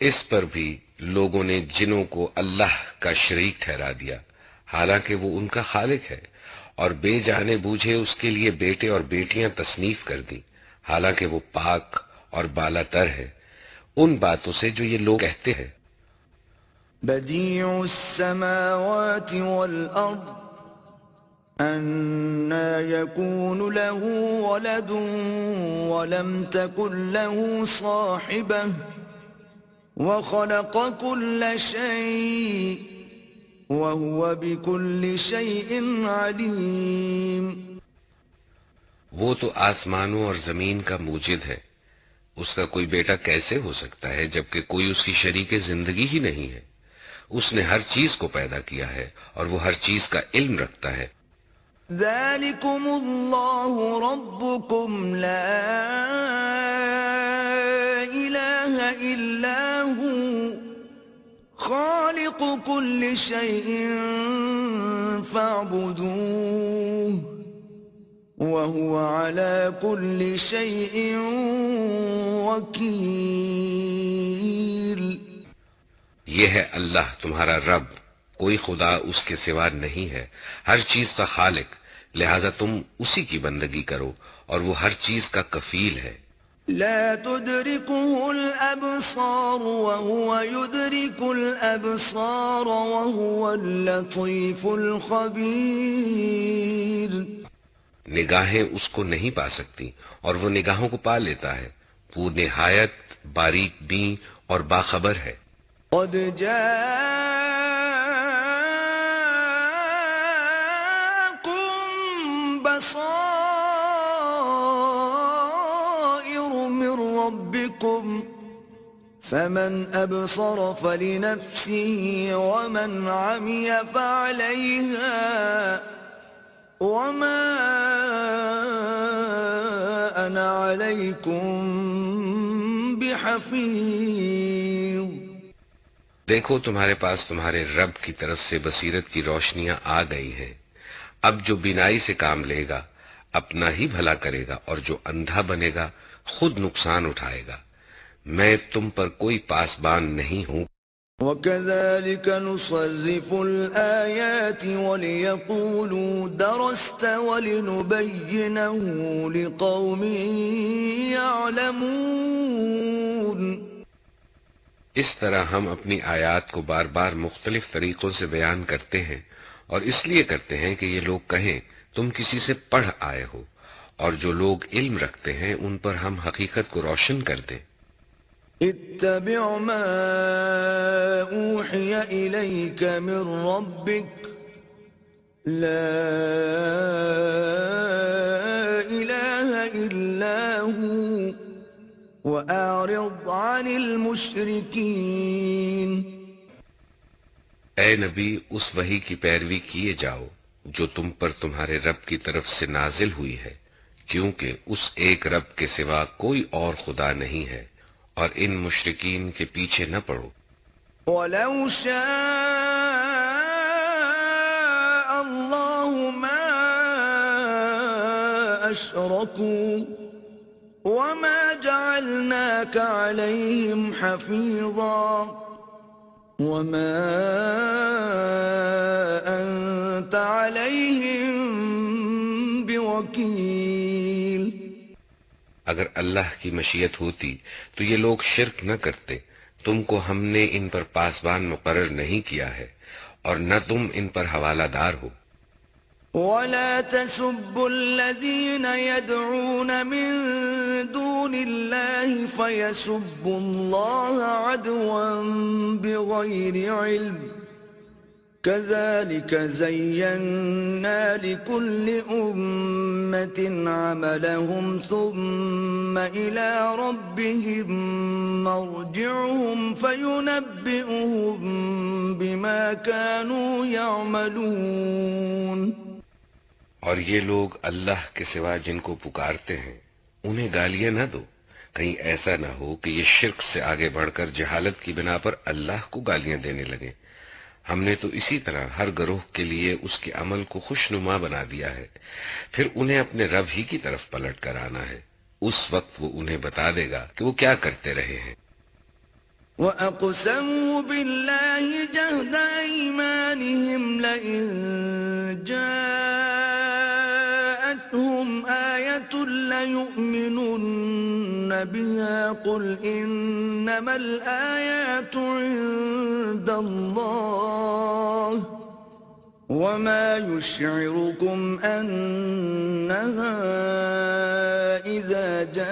اس پر بھی لوگوں نے جنوں کو اللہ کا شریک ٹھہرا دیا حالانکہ وہ ان کا خالق ہے اور بے جانے بوجھے اس کے لیے بیٹے اور بیٹیاں تصنیف کر دی حالانکہ وہ پاک اور بالا تر ہے ان باتوں سے جو یہ لوگ کہتے ہیں. بدیع السماوات والارض أَنَّى يَكُونُ لَهُ وَلَدٌ وَلَمْ تَكُنْ لَهُ صَاحِبَةٌ وخلق كل شيء وهو بكل شيء عليم. وہ تو آسمانوں اور زمین کا موجد ہے، اس کا کوئی بیٹا کیسے ہو سکتا ہے جبکہ کوئی اس کی شریک زندگی ہی نہیں ہے. اس نے ہر چیز کو پیدا کیا ہے اور وہ ہر چیز کا علم رکھتا ہے. ذلكم الله ربكم لا إله إلا هو خالق كل شيء فاعبدوه وهو على كل شيء وكيل. یہ ہے اللہ تمہارا رب، کوئی خدا اس کے سوا نہیں ہے، ہر چیز کا خالق، لہذا تم اسی کی بندگی کرو اور وہ ہر چیز کا کفیل ہے. لا تدركه الأبصار وهو يدرك الأبصار وهو اللطيف الخبير. نگاہیں اس کو نہیں پا سکتی اور وہ نگاہوں کو پا لیتا ہے، وہ نہایت باریک بین اور باخبر ہے. قد جاءكم بصائر من ربكم فمن أبصر فلنفسه ومن عمي فعليها وما أنا عليكم بحفيظ. دیکھو تمہارے پاس تمہارے رب کی طرف سے بصیرت کی روشنیاں آ گئی ہیں. اب جو بینائی سے کام لے گا اپنا ہی بھلا کرے گا اور جو اندھا بنے گا خود نقصان اٹھائے گا. میں تم پر کوئی پاسبان نہیں ہوں. وَكَذَلِكَ نُصَرِّفُ الْآيَاتِ وَلِيَقُولُوا دَرَسْتَ وَلِنُبَيِّنَهُ لِقَوْمٍ يَعْلَمُونَ. اس طرح ہم اپنی آیات کو بار بار مختلف طریقوں سے بیان کرتے ہیں اور اس لیے کرتے ہیں کہ یہ لوگ کہیں تم کسی سے پڑھ آئے ہو، اور جو لوگ علم رکھتے ہیں ان پر ہم حقیقت کو روشن کر دیں. اتبع ما اوحی الیک من ربک لا الہ الا هو وَأَعْرِضْ عَنِ الْمُشْرِكِينَ. اے نبی اس وحی کی پیروی کیے جاؤ جو تم پر تمہارے رب کی طرف سے نازل ہوئی ہے، کیونکہ اس ایک رب کے سوا کوئی اور خدا نہیں ہے، اور ان مشرکین کے پیچھے نہ پڑو. وَلَوْ شَاءَ اللَّهُ مَا أَشْرَكُوا وَمَا جَعَلْنَاكَ عَلَيْهِمْ حَفِيظًا وَمَا أَنْتَ عَلَيْهِمْ بِوَكِيلٍ. اگر اللہ کی مشیت ہوتی تو یہ لوگ شرک نہ کرتے. تم کو ہم نے ان پر پاسبان مقرر نہیں کیا ہے اور نہ تم ان پر حوالہ دار ہو. وَلَا تَسُبُّوا الَّذِينَ يَدْعُونَ مِن دُونِ اللَّهِ فَيَسُبُّوا اللَّهَ عَدْوًا بِغَيْرِ عِلْمٍ كَذَلِكَ زَيَّنَّا لِكُلِّ أُمَّةٍ عَمَلَهُمْ ثُمَّ إِلَى رَبِّهِمْ مَرْجِعُهُمْ فَيُنَبِّئُهُم بِمَا كَانُوا يَعْمَلُونَ. اور یہ لوگ اللہ کے سوا جن کو پکارتے ہیں انہیں گالیاں نہ دو، کہیں ایسا نہ ہو کہ یہ شرک سے آگے بڑھ کر جہالت کی بنا پر اللہ کو گالیاں دینے لگے. ہم نے تو اسی طرح ہر گروہ کے لیے اس کے عمل کو خوشنما بنا دیا ہے، پھر انہیں اپنے رب ہی کی طرف پلٹ کر آنا ہے. اس وقت وہ انہیں بتا دے گا کہ وہ کیا کرتے رہے ہیں. وَأَقْسَمُوا بِاللَّهِ جَهْدَ أَيْمَانِهِمْ لَئِن جَاءَتْهُمْ آيَةٌ لَّيُؤْمِنُنَّ بِهَا قُلْ إِنَّمَا الْآيَاتُ عِندَ اللَّهِ وَمَا يُشْعِرُكُمْ أَنَّهَا إِذَا جَاءَتْ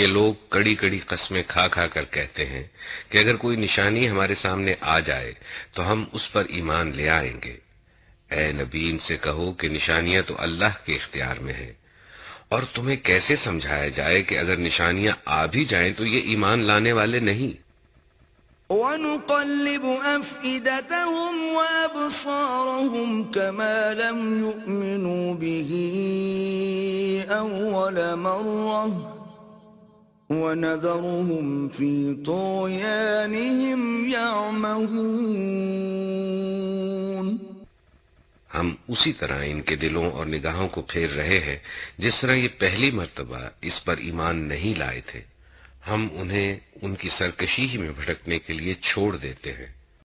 یہ لوگ کڑی کڑی قسمیں کھا کھا کر کہتے ہیں کہ اگر کوئی نشانی ہمارے سامنے آ جائے تو ہم اس پر ایمان لے آئیں گے۔ اے نبی ان سے کہو کہ نشانیاں تو اللہ کے اختیار میں ہیں، اور تمہیں کیسے سمجھایا جائے کہ اگر نشانیاں آ بھی جائیں تو یہ ایمان لانے والے نہیں۔ وَنُقَلِّبُ أَفْئِدَتَهُمْ وَأَبْصَارَهُمْ كَمَا لَمْ يُؤْمِنُوا بِهِ أَوَّلَ مَرَّةٍ وَنَذَرُهُمْ فِي طُغْيَانِهِمْ يَعْمَهُونَ۔ ہم اسی طرح ان کے دلوں اور نگاہوں کو پھیر رہے ہیں جس طرح یہ پہلی مرتبہ اس پر ایمان نہیں لائے تھے۔ ہم انہیں ان کی سرکشی ہی میں بھٹکنے کے لیے چھوڑ دیتے ہیں۔